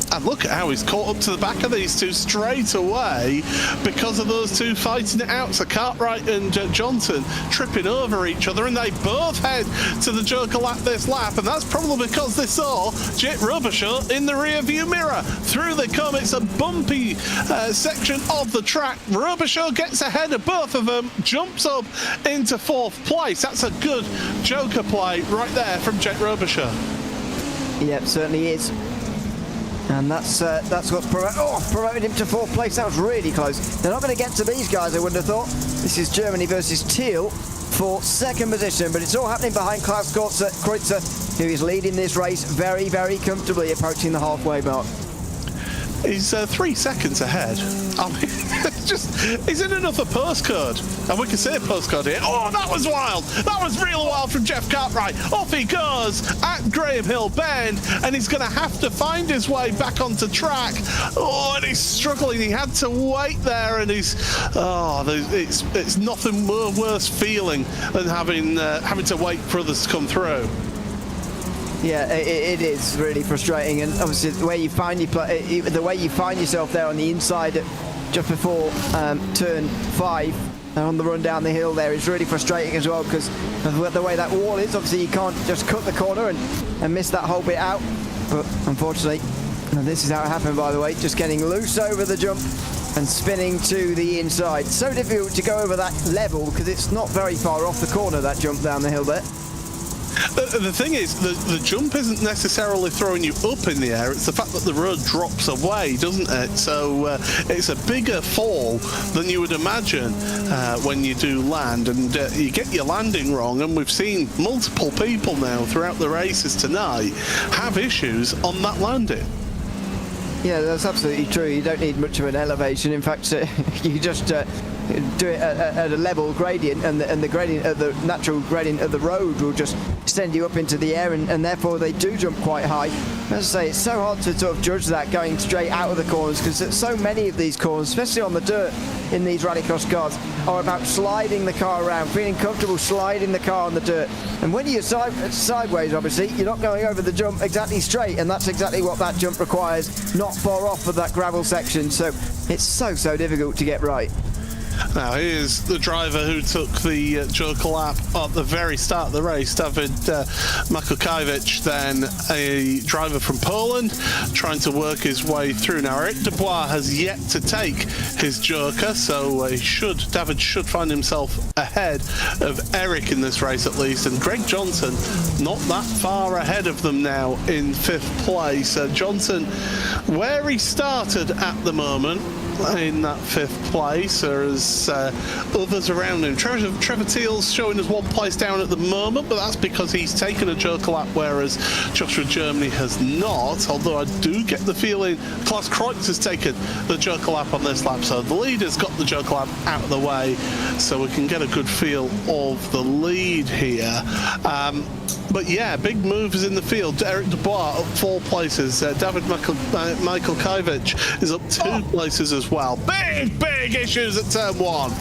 And look at how he's caught up to the back of these 2 straight away because of those 2 fighting it out. So Cartwright and Johnson tripping over each other, and they both head to the joker lap this lap, and that's probably because they saw Jake Robichaud in the rear view mirror. Through they come. It's a bumpy section of the track. Robichaud gets ahead of both of them, jumps up into 4th place. That's a good joker play right there from Jake Robichaud. Yep, certainly is. And that's what's promoted him to 4th place. That was really close. They're not going to get to these guys, I wouldn't have thought. This is Germany versus Thiel for 2nd position, but it's all happening behind Klaus Kreutzer, who is leading this race very, very comfortably, approaching the halfway mark. He's 3 seconds ahead. I mean, he's in another postcode. And we can see a postcode here. Oh, that was wild. That was real wild from Jeff Cartwright. Off he goes at Graham Hill Bend, and he's going to have to find his way back onto track. Oh, and he's struggling. He had to wait there, and it's nothing more worse feeling than having to wait for others to come through. Yeah, it is really frustrating, and obviously the way you find yourself there on the inside just before turn 5, on the run down the hill there is really frustrating as well, because of the way that wall is. Obviously you can't just cut the corner and miss that whole bit out, but unfortunately, and this is how it happened, by the way, just getting loose over the jump and spinning to the inside. So difficult to go over that level because it's not very far off the corner, that jump down the hill there. The thing is, the jump isn't necessarily throwing you up in the air, it's the fact that the road drops away, doesn't it? So it's a bigger fall than you would imagine when you do land, and you get your landing wrong, and we've seen multiple people now throughout the races tonight have issues on that landing. Yeah, that's absolutely true. You don't need much of an elevation. In fact, you just do it at a level gradient, and the gradient of the natural gradient of the road will just send you up into the air, and therefore they do jump quite high. As I say, it's so hard to sort of judge that going straight out of the corners, because so many of these corners, especially on the dirt in these rallycross cars, are about sliding the car around, feeling comfortable sliding the car on the dirt. And when you're sideways, obviously, you're not going over the jump exactly straight, and that's exactly what that jump requires, not far off of that gravel section. So it's so difficult to get right. Now here's the driver who took the Joker lap at the very start of the race, David Makokajewicz, then a driver from Poland trying to work his way through. Now Eric Dubois has yet to take his Joker, so David should find himself ahead of Eric in this race at least, and Greg Johnson not that far ahead of them now in 5th place. Johnson, where he started at the moment, in that 5th place, as others around him. Trevor Teal's showing us 1 place down at the moment, but that's because he's taken a Joker lap, whereas Joshua Germany has not, although I do get the feeling Klaus Kreutz has taken the Joker lap on this lap, so the leader's got the Joker lap out of the way, so we can get a good feel of the lead here. But yeah, big moves in the field. Eric Dubois up 4 places. David Makokajewicz is up 2 places as well. Big issues at turn 1.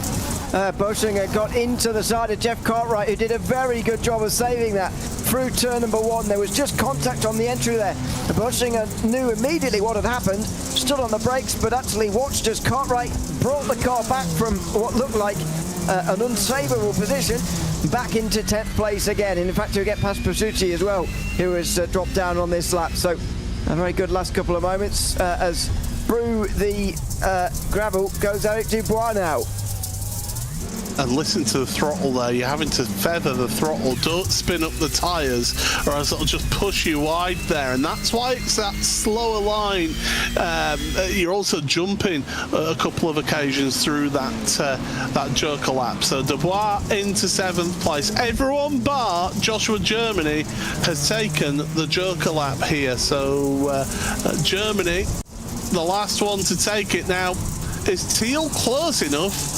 Boschinger got into the side of Jeff Cartwright, who did a very good job of saving that through turn number 1. There was just contact on the entry there. Boschinger knew immediately what had happened, stood on the brakes, but actually watched as Cartwright brought the car back from what looked like an unsavourable position back into 10th place again. In fact, he'll get past Pasucci as well, who has dropped down on this lap. So a very good last couple of moments as through the gravel goes Eric Dubois now. And listen to the throttle there. You're having to feather the throttle. Don't spin up the tyres, or else it'll just push you wide there. And that's why it's that slower line. You're also jumping a couple of occasions through that Joker lap. So Dubois into 7th place. Everyone bar Joshua Germany has taken the Joker lap here. So Germany, the last one to take it now. Is Teal close enough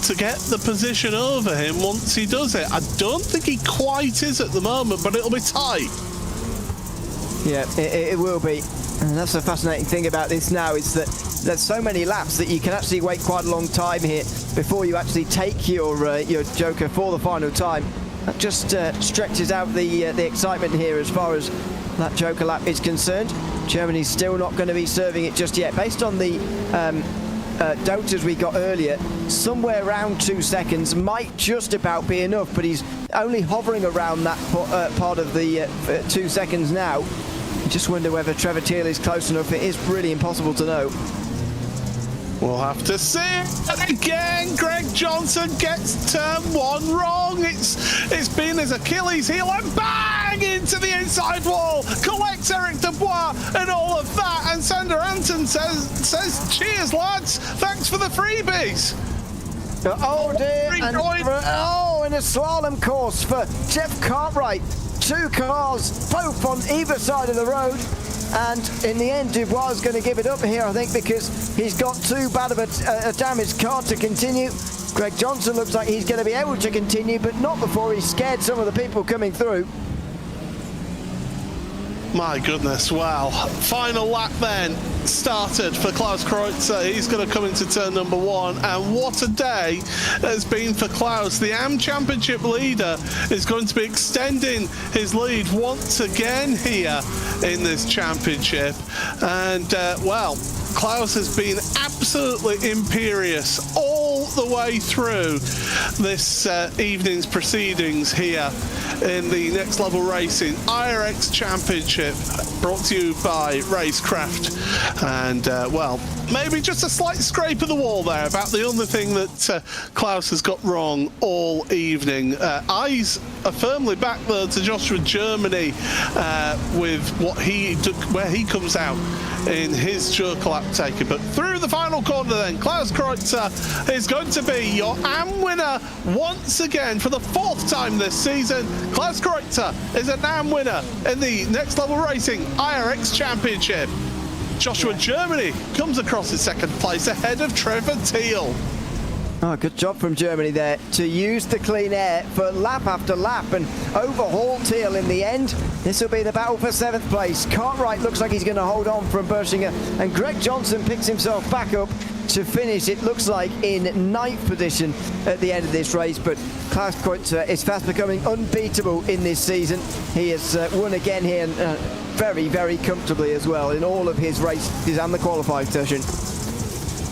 to get the position over him once he does it? I don't think he quite is at the moment, but it'll be tight. Yeah, it will be. And that's the fascinating thing about this now, is that there's so many laps that you can actually wait quite a long time here before you actually take your Joker for the final time. That just stretches out the excitement here as far as that Joker lap is concerned. Germany's still not going to be serving it just yet. Based on the Dotas we got earlier, somewhere around 2 seconds might just about be enough, but he's only hovering around that part of the 2 seconds now. I just wonder whether Trevor Teal is close enough. It is really impossible to know. We'll have to see. And again, Greg Johnson gets turn 1 wrong. It's been his Achilles heel, and bang into the inside wall. Collects Eric Dubois and all of that. And Sander Anton says, cheers, lads. Thanks for the freebies. Oh dear. And in a slalom course for Jeff Cartwright. 2 cars, both on either side of the road. And in the end, Dubois is going to give it up here, I think, because he's got too bad of a damaged car to continue. Greg Johnson looks like he's going to be able to continue, but not before he's scared some of the people coming through. My goodness, wow. Final lap then started for Klaus Kreutzer. He's going to come into turn number 1, and what a day has been for Klaus. The AM Championship leader is going to be extending his lead once again here in this championship, and well, Klaus has been absolutely imperious all the way through this evening's proceedings here in the Next Level Racing iRX Championship, brought to you by Racecraft. And, well, maybe just a slight scrape of the wall there about the only thing that Klaus has got wrong all evening. Eyes are firmly back there to Joshua Germany with where he comes out in his jerk lap taker. But through the final corner then, Klaus Kreutzer is going to be your AM winner once again for the 4th time this season. Klaus Kreutzer is an AM winner in the Next Level Racing iRX Championship. Joshua Germany comes across in 2nd place ahead of Trevor Thiel. Oh, good job from Germany there to use the clean air for lap after lap and overhaul Thiel in the end. This will be the battle for 7th place. Cartwright looks like he's going to hold on from Bershinger, and Greg Johnson picks himself back up to finish, it looks like, in 9th position at the end of this race. But Klaus Kreutzer is fast becoming unbeatable in this season. He has won again here, very, very comfortably as well in all of his races and the qualifying session.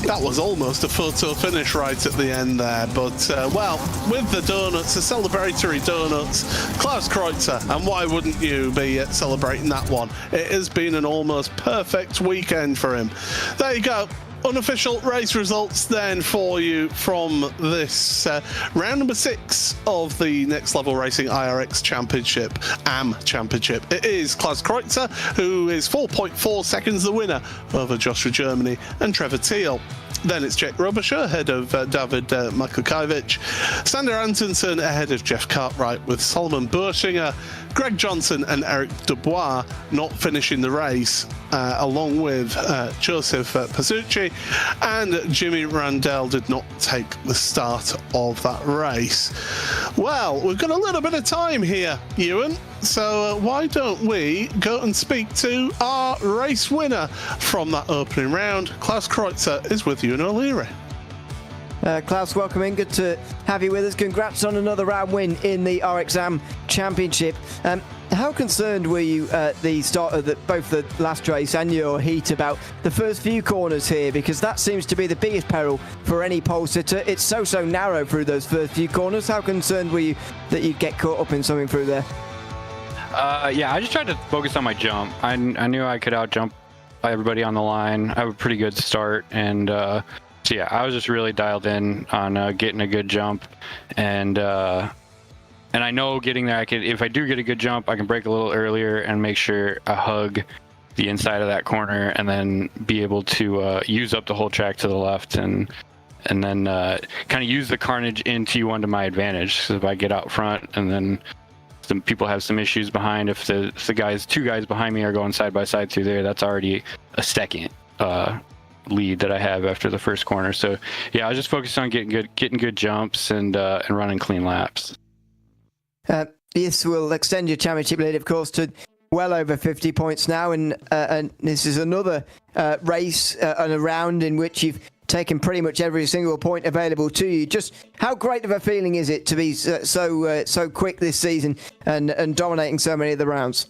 That was almost a photo finish right at the end there, but well, with the donuts, the celebratory donuts, Klaus Kreutzer, and why wouldn't you be celebrating that one? It has been an almost perfect weekend for him. There you go. Unofficial race results then for you from this round number 6 of the Next Level Racing iRX Championship, AM Championship. It is Klaus Kreutzer, who is 4.4 seconds the winner over Joshua Germany and Trevor Thiel. Then it's Jake Robisher ahead of David Makukaiewicz. Sander Antonsen ahead of Jeff Cartwright, with Solomon Bershinger, Greg Johnson and Eric Dubois not finishing the race, along with Joseph Pasucci, and Jimmy Randell did not take the start of that race. Well, we've got a little bit of time here, Ewan, so why don't we go and speak to our race winner from that opening round. Klaus Kreutzer is with Ewan O'Leary. Klaus, welcome in. Good to have you with us. Congrats on another round win in the RXAM Championship. How concerned were you at the start of both the last race and your heat about the first few corners here? Because that seems to be the biggest peril for any pole sitter. It's so narrow through those first few corners. How concerned were you that you'd get caught up in something through there? Yeah, I just tried to focus on my jump. I knew I could out jump everybody on the line. I have a pretty good start, and so yeah, I was just really dialed in on getting a good jump, and I know getting there, if I do get a good jump, I can brake a little earlier and make sure I hug the inside of that corner, and then be able to use up the whole track to the left, and then kind of use the carnage in T1 to my advantage. So if I get out front, and then some people have some issues behind, if the two guys behind me are going side by side through there, that's already a second lead that I have after the first corner. So yeah, I was just focused on getting good jumps and running clean laps. This will extend your championship lead, of course, to well over 50 points now, and this is another race and a round in which you've taken pretty much every single point available to you. Just how great of a feeling is it to be so quick this season and dominating so many of the rounds?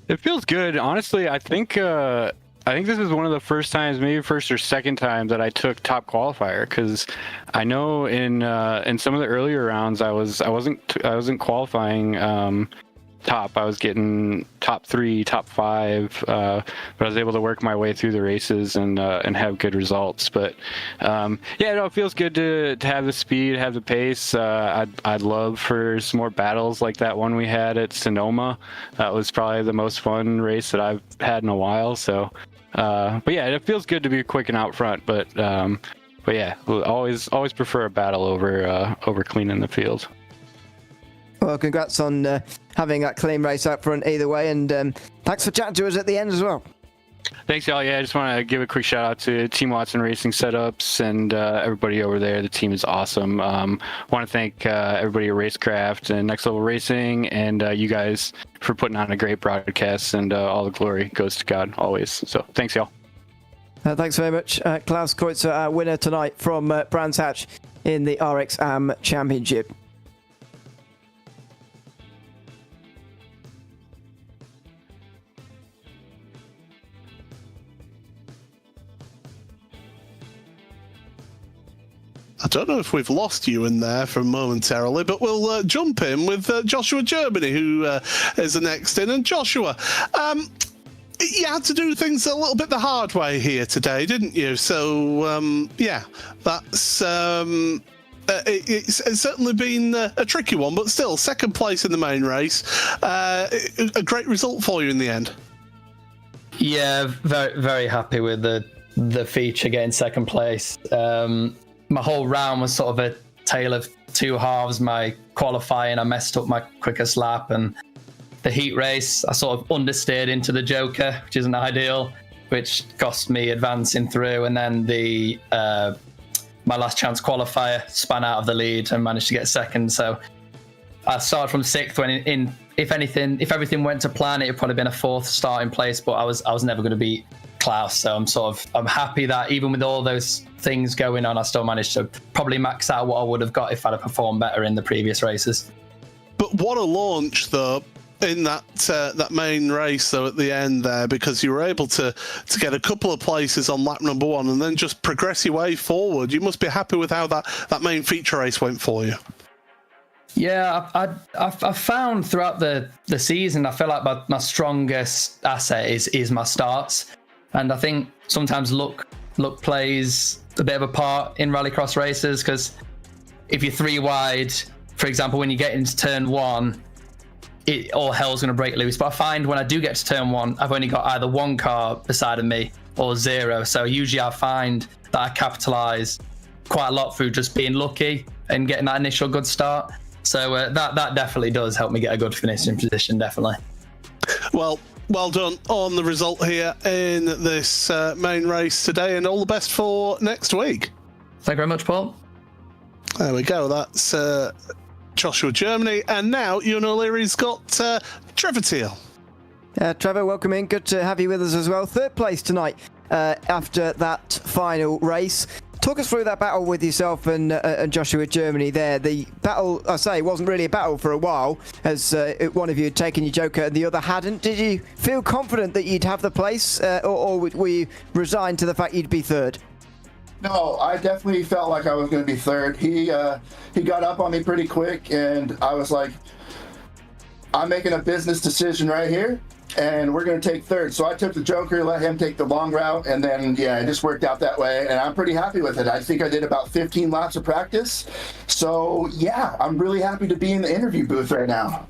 It feels good, honestly. I think this is one of the first times, maybe first or second time, that I took top qualifier, because I know in some of the earlier rounds I wasn't qualifying top. I was getting top 3, top 5, but I was able to work my way through the races and have good results. But yeah, no, it feels good to have the speed, have the pace. I'd love for some more battles like that one we had at Sonoma. That was probably the most fun race that I've had in a while. So, but yeah, it feels good to be quick and out front. But yeah, we'll always prefer a battle over cleaning the field. Well, congrats on having that clean race out front either way, and thanks for chatting to us at the end as well. Thanks, y'all. Yeah, I just want to give a quick shout out to Team Watson Racing Setups and everybody over there. The team is awesome. Want to thank everybody at Racecraft and Next Level Racing, and you guys for putting on a great broadcast, and all the glory goes to God always. So thanks, y'all. Thanks very much. Klaus Kreutzer, our winner tonight from Brands Hatch in the RXAM Championship. I don't know if we've lost you in there for momentarily, but we'll jump in with Joshua Germany, who is the next in. And Joshua, you had to do things a little bit the hard way here today, didn't you? So, yeah, that's... It's certainly been a tricky one, but still, second place in the main race. A great result for you in the end. Yeah, very, very happy with the feature getting second place. My whole round was sort of a tale of two halves. My qualifying, I messed up my quickest lap, and the heat race, I sort of understeered into the Joker, which isn't ideal, which cost me advancing through. And then the my last chance qualifier span out of the lead and managed to get second. So I started from sixth when if everything went to plan, it would probably been a fourth starting place, but I was never going to beat Klaus. So I'm happy that even with all those things going on, I still managed to probably max out what I would have got if I'd have performed better in the previous races. But what a launch, though, in that main race, though, at the end there, because you were able to get a couple of places on lap number one and then just progress your way forward. You must be happy with how that main feature race went for you. Yeah, I found throughout the season, I feel like my strongest asset is my starts. And I think sometimes luck plays a bit of a part in rallycross races, because if you're three wide, for example, when you get into turn one, all hell's going to break loose. But I find when I do get to turn one, I've only got either one car beside of me or zero. So usually I find that I capitalise quite a lot through just being lucky and getting that initial good start. So that definitely does help me get a good finishing position, definitely. Well done on the result here in this main race today, and all the best for next week. Thank you very much, Paul. There we go. That's Joshua Germany, and now Ewan O'Leary's got Trevor Teal. Trevor, welcome in. Good to have you with us as well. Third place tonight after that final race. Talk us through that battle with yourself and Joshua Germany there. The battle, I say, wasn't really a battle for a while, as one of you had taken your Joker and the other hadn't. Did you feel confident that you'd have the place, or were you resigned to the fact you'd be third? No, I definitely felt like I was going to be third. He got up on me pretty quick, and I was like, I'm making a business decision right here, and we're going to take third. So I took the Joker, let him take the long route, and then, yeah, it just worked out that way, and I'm pretty happy with it. I think I did about 15 laps of practice. So, yeah, I'm really happy to be in the interview booth right now.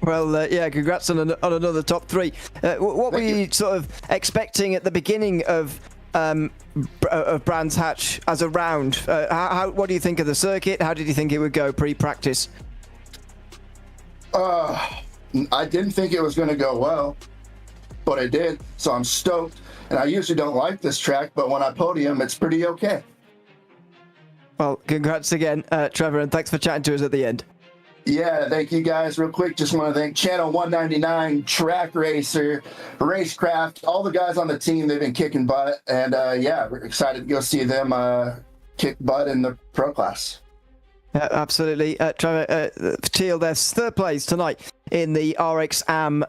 Well, yeah, congrats on another top three. What were you sort of expecting at the beginning of Brands Hatch as a round? What do you think of the circuit? How did you think it would go pre-practice? I didn't think it was going to go well, but it did, so I'm stoked. And I usually don't like this track, but when I podium, it's pretty okay. Well, congrats again, Trevor, and thanks for chatting to us at the end. Yeah, thank you guys. Real quick, just want to thank Channel 199, Track Racer, Racecraft, all the guys on the team. They've been kicking butt, and yeah, we're excited to go see them kick butt in the pro class. Absolutely. Trevor Teal, there's third place tonight in the RX Am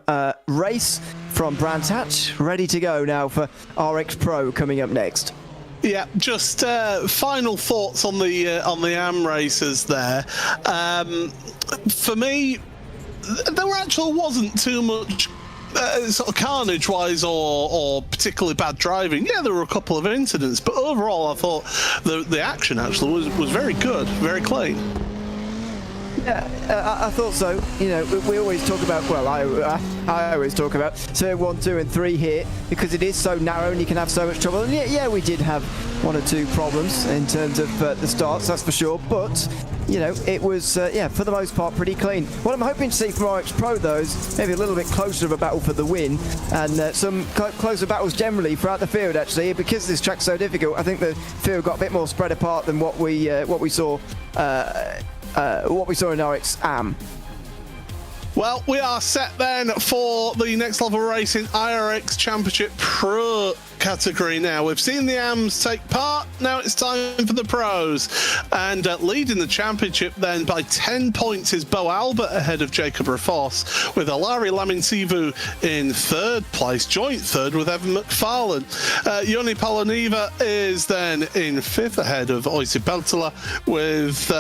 race from Brands Hatch. Ready to go now for RX Pro coming up next. Yeah, just final thoughts on the AM races there. For me, there actually wasn't too much sort of carnage-wise or particularly bad driving. Yeah, there were a couple of incidents, but overall I thought the action actually was very good, very clean. Yeah, I thought so. You know, we always talk about, well, I always talk about turn 1, 2 and 3 here because it is so narrow and you can have so much trouble. And yeah, we did have one or two problems in terms of the starts, that's for sure. But, you know, it was, yeah, for the most part, pretty clean. What I'm hoping to see from RX Pro, though, is maybe a little bit closer of a battle for the win and some closer battles generally throughout the field, actually. Because this track's so difficult, I think the field got a bit more spread apart than what we saw in RX Am. Well, we are set then for the Next Level Racing iRX Championship Pro category now. We've seen the AMs take part, now it's time for the pros. And leading the championship then by 10 points is Beau Albert ahead of Jacob Rafos, with Alari Lamintivu in third place, joint third with Evan McFarlane. Joni Paloniva is then in fifth ahead of Oisi Peltola, with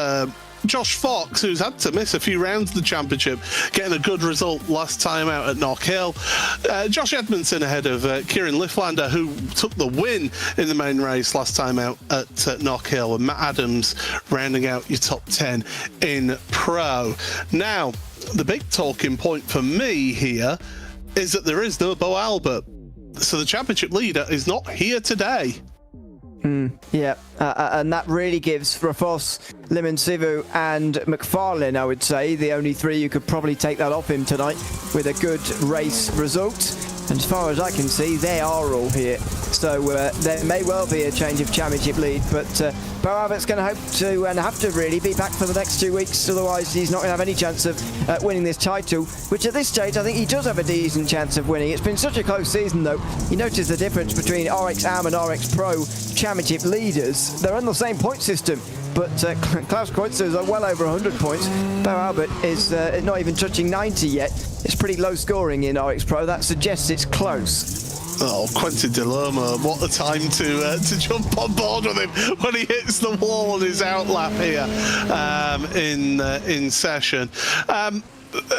Josh Fox, who's had to miss a few rounds of the championship, getting a good result last time out at Knockhill. Josh Edmunson ahead of Kieran Lifflander, who took the win in the main race last time out at Knockhill, and Matt Adams rounding out your top 10 in Pro. Now, the big talking point for me here is that there is no Beau Albert. So the championship leader is not here today. Yeah, and that really gives Rafos, Limansivu and McFarlane, I would say, the only three who could probably take that off him tonight with a good race result. And as far as I can see, they are all here. So there may well be a change of championship lead, but Beau Albert's going to hope to and have to really be back for the next 2 weeks. Otherwise, he's not going to have any chance of winning this title, which at this stage, I think he does have a decent chance of winning. It's been such a close season, though. You notice the difference between RX Am and RX Pro championship leaders. They're on the same point system, but Klaus Kreutzer are well over 100 points. Beau Albert is not even touching 90 yet. It's pretty low scoring in RX Pro. That suggests it's close. Oh, Quentin Dall'Olmo, what a time to jump on board with him when he hits the wall on his outlap here in session.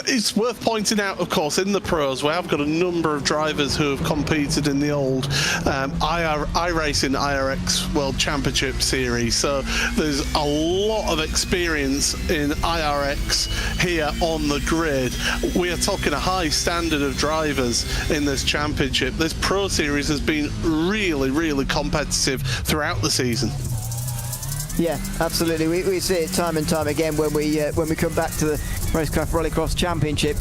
It's worth pointing out, of course, in the pros, we have got a number of drivers who have competed in the old iRacing iRX World Championship Series. So there's a lot of experience in iRX here on the grid. We are talking a high standard of drivers in this championship. This Pro Series has been really, really competitive throughout the season. Yeah, absolutely. We see it time and time again when we come back to the Racecraft Rallycross Championship.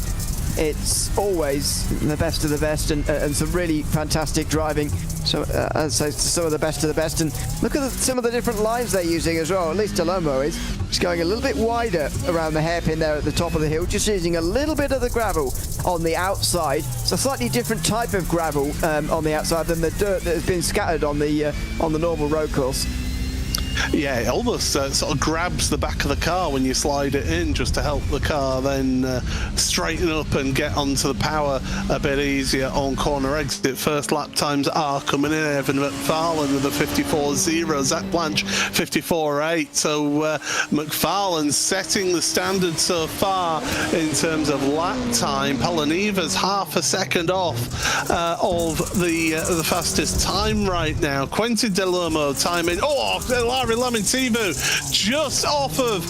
It's always the best of the best and some really fantastic driving. So I'd say some of the best of the best. And look at some of the different lines they're using as well. At least Dall'Olmo is. He's going a little bit wider around the hairpin there at the top of the hill, just using a little bit of the gravel on the outside. It's a slightly different type of gravel on the outside than the dirt that has been scattered on the normal road course. Yeah, it almost sort of grabs the back of the car when you slide it in, just to help the car then straighten up and get onto the power a bit easier on corner exit. First lap times are coming in. Evan McFarlane with a 54.0, Zach Blanche 54.8. So McFarlane setting the standard so far in terms of lap time. Paloniva's half a second off of the fastest time right now. Quentin Dall'Olmo timing. Oh, Alari Lamintivu just off of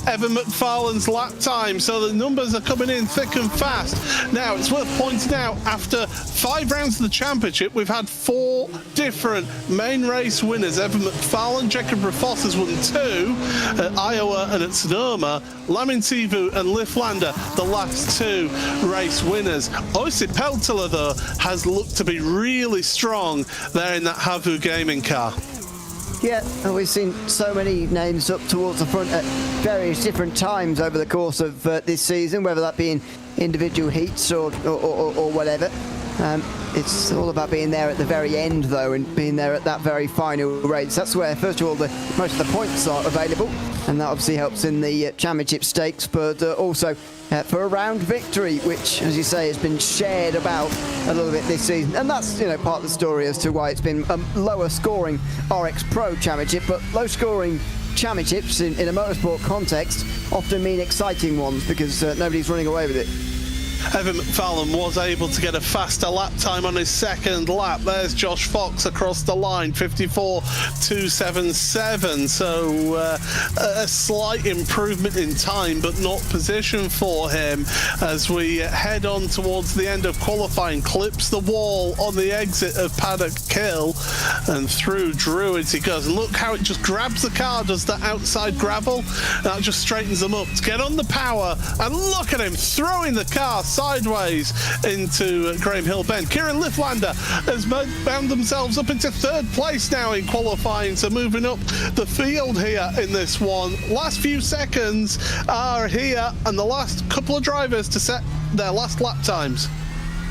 Evan McFarlane's lap time, so the numbers are coming in thick and fast. Now, it's worth pointing out, after 5 rounds of the championship, we've had 4 different main race winners. Evan McFarlane, Jacob Rafos has won 2 at Iowa and at Sonoma. Lamintivu and Lifflander, the last 2 race winners. Oisi Peltola, though, has looked to be really strong there in that Havu gaming car. Yeah, and we've seen so many names up towards the front at various different times over the course of this season, whether that be in individual heats or whatever. It's all about being there at the very end, though, and being there at that very final race. That's where, first of all, most of the points are available, and that obviously helps in the championship stakes, but also for a round victory, which, as you say, has been shared about a little bit this season. And that's, part of the story as to why it's been a lower scoring RX Pro Championship, but low scoring championships in a motorsport context often mean exciting ones because nobody's running away with it. Evan McFarlane was able to get a faster lap time on his second lap. There's Josh Fox across the line, 54.277. So a slight improvement in time, but not position for him as we head on towards the end of qualifying. Clips the wall on the exit of Paddock Kill and through Druids he goes. And look how it just grabs the car, does that outside gravel. That just straightens them up to get on the power. And look at him throwing the car sideways into Graham Hill Bend. Kieran Lifflander has bound themselves up into third place now in qualifying, so moving up the field here in this one. Last few seconds are here, and the last couple of drivers to set their last lap times.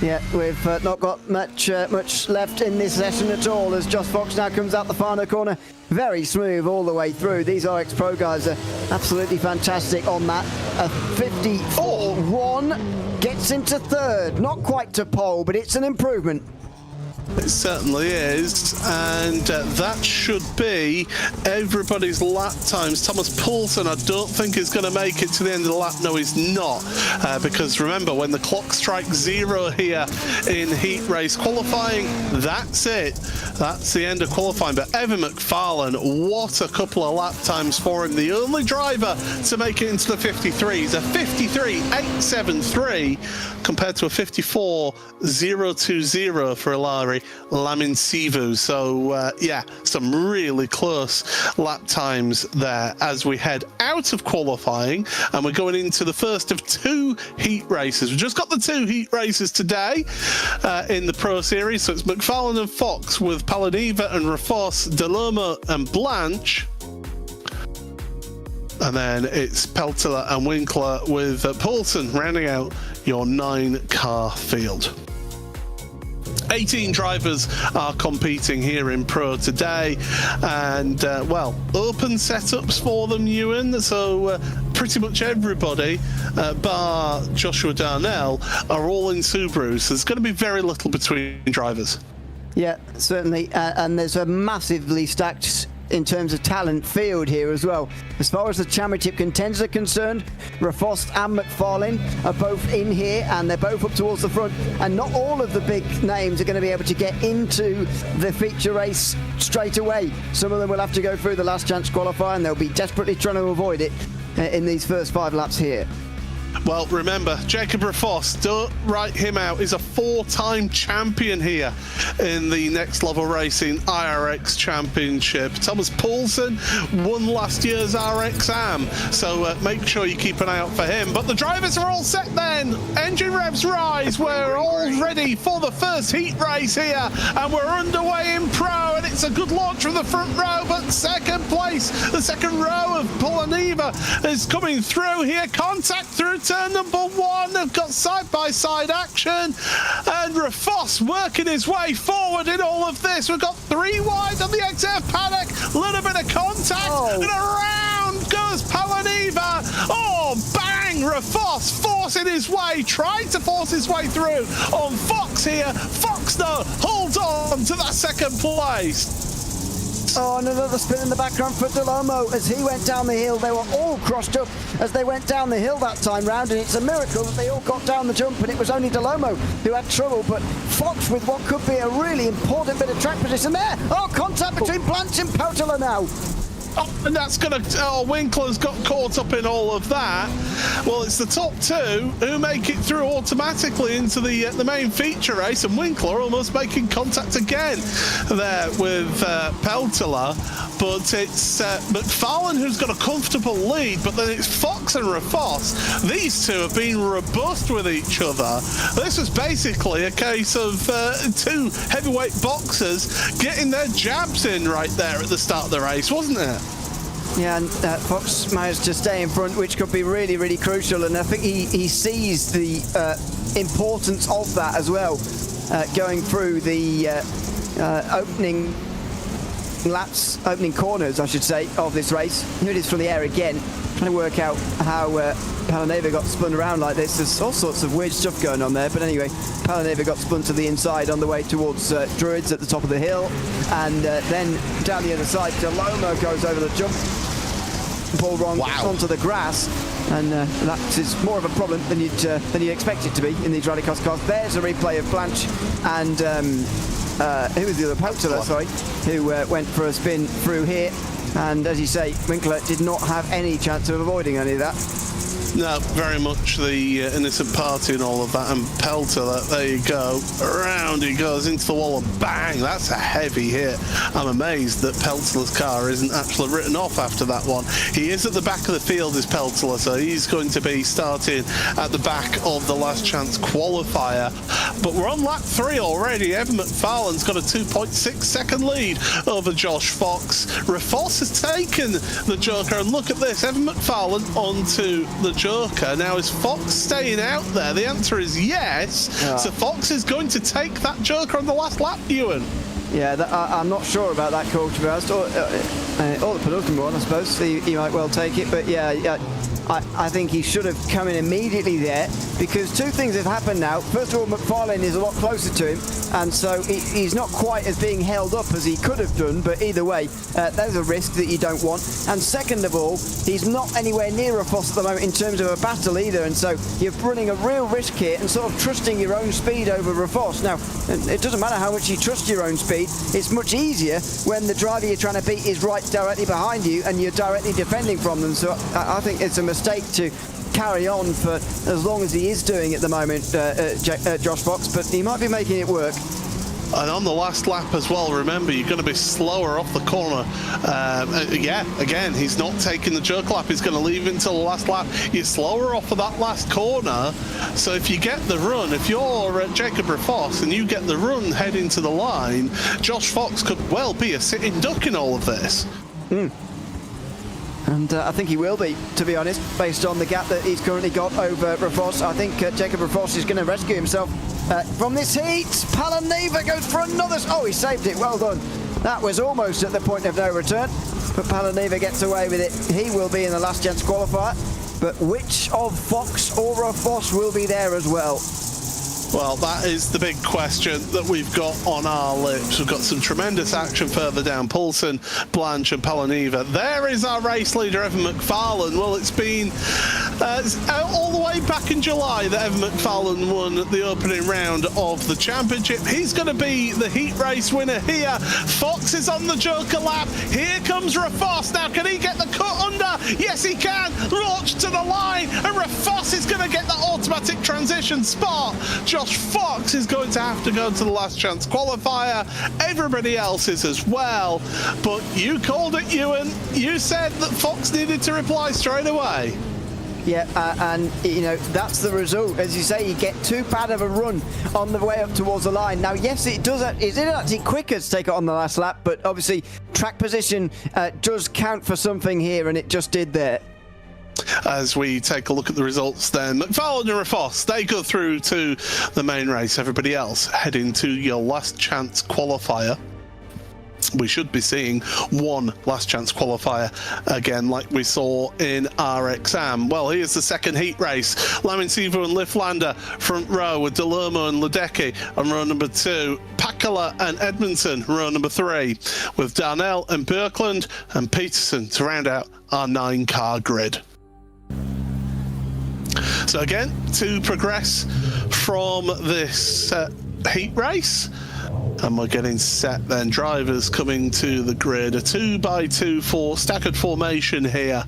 Yeah, we've not got much left in this session at all, as Josh Fox now comes out the final corner. Very smooth all the way through. These RX Pro guys are absolutely fantastic on that. A 54.1 gets into third. Not quite to pole, but it's an improvement. It certainly is, and that should be everybody's lap times. Thomas Poulsen, I don't think is going to make it to the end of the lap. No, he's not, because remember, when the clock strikes 0 here in heat race qualifying, that's it. That's the end of qualifying. But Evan McFarlane, what a couple of lap times for him. The only driver to make it into the 53s, a 53.873 compared to a 54.020 for Ilari Laminsivu. So yeah, some really close lap times there as we head out of qualifying, and we're going into the first of 2 heat races. We've just got the 2 heat races today in the Pro Series, so it's McFarlane and Fox with Palaniva and Rafos, Dall'Olmo and Blanche. And then it's Peltola and Winkler with Poulsen rounding out your 9-car field. 18 drivers are competing here in Pro today, and well, open setups for them, Ewan, so pretty much everybody bar Joshua Darnell are all in Subarus, so there's going to be very little between drivers. Yeah, certainly, and there's a massively stacked in terms of talent field here as well. As far as the championship contenders are concerned, Rafost and McFarlane are both in here, and they're both up towards the front, and not all of the big names are going to be able to get into the feature race straight away. Some of them will have to go through the last chance qualifier, and they'll be desperately trying to avoid it in these first 5 laps here. Well, remember, Jacob Rafost, don't write him out, is a 4-time champion here in the Next Level Racing iRX Championship. Thomas Poulsen won last year's RX Am, so make sure you keep an eye out for him. But the drivers are all set then. Engine revs rise. We're all ready for the first heat race here, and we're underway in Pro, and it's a good launch from the front row, but second place, the second row of Palaniva is coming through here. Contact through turn number 1. They've got side-by-side action, and Rafos working his way forward in all of this. We've got 3 wide on the XF paddock, a little bit of contact, and around goes Palaniva. Oh, bang! Rafos forcing his way, trying to force his way through on Fox here. Fox, though, holds on to that second place. Oh, and another spin in the background for Dall'Olmo as he went down the hill. They were all crossed up as they went down the hill that time round, and it's a miracle that they all got down the jump, and it was only Dall'Olmo who had trouble. But Fox with what could be a really important bit of track position there. Oh, contact between Blanche and Peltola now. Oh, and that's going to... Oh, Winkler's got caught up in all of that. Well, it's the top 2 who make it through automatically into the main feature race, and Winkler almost making contact again there with Peltola. But it's McFarlane who's got a comfortable lead, but then it's Fox and Rafos. These two have been robust with each other. This was basically a case of 2 heavyweight boxers getting their jabs in right there at the start of the race, wasn't it? Yeah, and Fox managed to stay in front, which could be really, really crucial, and I think he sees the importance of that as well, going through the opening corners, I should say, of this race. Here it is from the air again, trying to work out how Palaniva got spun around like this. There's all sorts of weird stuff going on there, but anyway, Palaniva got spun to the inside on the way towards Druids at the top of the hill, and then down the other side, Dall'Olmo goes over the jump. Ball wrong, gets onto the grass, and that is more of a problem than you'd expect it to be in these rallycross cars. There's a replay of Blanche and who was the other? Peltola, sorry, who went for a spin through here, and as you say, Winkler did not have any chance of avoiding any of that. No, very much the innocent party and all of that. And Pelter, there you go. Around he goes into the wall and bang, that's a heavy hit. I'm amazed that Pelter's car isn't actually written off after that one. He is at the back of the field, is Pelter, so he's going to be starting at the back of the last chance qualifier. But we're on lap 3 already. Evan McFarlane's got a 2.6 second lead over Josh Fox. Rafos has taken the Joker, and look at this, Evan McFarlane onto the Joker. Now, is Fox staying out there? The answer is yes. So Fox is going to take that Joker on the last lap, Ewan. Yeah, I'm not sure about that call, to be honest. Or the penultimate one, I suppose. He might well take it, but yeah, I think he should have come in immediately there, because two things have happened now. First of all, McFarlane is a lot closer to him, and so he's not quite as being held up as he could have done, but either way, there's a risk that you don't want. And second of all, he's not anywhere near a Foss at the moment in terms of a battle either, and so you're running a real risk here and sort of trusting your own speed over Rafos. Now, it doesn't matter how much you trust your own speed, it's much easier when the driver you're trying to beat is right directly behind you and you're directly defending from them. So I think it's a mistake to carry on for as long as he is doing at the moment, Josh Fox, but he might be making it work. And on the last lap as well, remember, you're going to be slower off the corner. Yeah, again, he's not taking the jerk lap. He's going to leave until the last lap. You're slower off of that last corner. So if you get the run, if you're Jacob Rafos and you get the run heading to the line, Josh Fox could well be a sitting duck in all of this. And I think he will be, to be honest, based on the gap that he's currently got over Rafos. I think Jacob Rafos is going to rescue himself from this heat. Palaneva goes for another. Oh, he saved it. Well done. That was almost at the point of no return, but Palaneva gets away with it. He will be in the last chance qualifier. But which of Fox or Rafos will be there as well? Well, that is the big question that we've got on our lips. We've got some tremendous action further down. Poulsen, Blanche and Palaneva. There is our race leader, Evan McFarlane. Well, it's been all the way back in July that Evan McFarlane won the opening round of the championship. He's going to be the heat race winner here. Fox is on the Joker lap. Here comes Rafos. Now, can he get the cut under? Yes, he can. Launch to the line, and Rafos is going to get that automatic transition spot. Josh Fox is going to have to go to the last chance qualifier. Everybody else is as well. But you called it, Ewan. You said that Fox needed to reply straight away. Yeah, and you know, that's the result. As you say, you get too bad of a run on the way up towards the line. Now, yes, it is actually quicker to take it on the last lap, but obviously track position does count for something here, and it just did there. As we take a look at the results then, McFarlane and Rafos, they go through to the main race. Everybody else heading to your last chance qualifier. We should be seeing one last chance qualifier again, like we saw in RXM. Well, here's the second heat race. Laminsivo and Liflander front row, with Dall'Olmo and Ledecky on row number 2. Pakala and Edmunson row number 3, with Darnell and Birkland and Peterson to round out our 9-car grid. So again, to progress from this heat race, and we're getting set then. Drivers coming to the grid, a 2x2 staggered formation here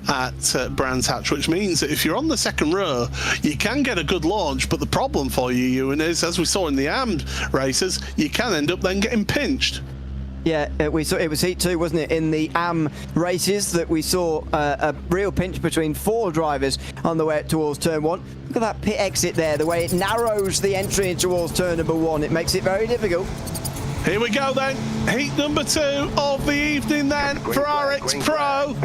at Brands Hatch, which means that if you're on the second row, you can get a good launch, but the problem for you, Ewan, is, as we saw in the AM races, you can end up then getting pinched. Yeah, we saw it was heat 2, wasn't it, in the AM races, that we saw a real pinch between 4 drivers on the way towards turn 1. Look at that pit exit there, the way it narrows the entry towards turn number 1. It makes it very difficult. Here we go then, heat number 2 of the evening then for RX Pro.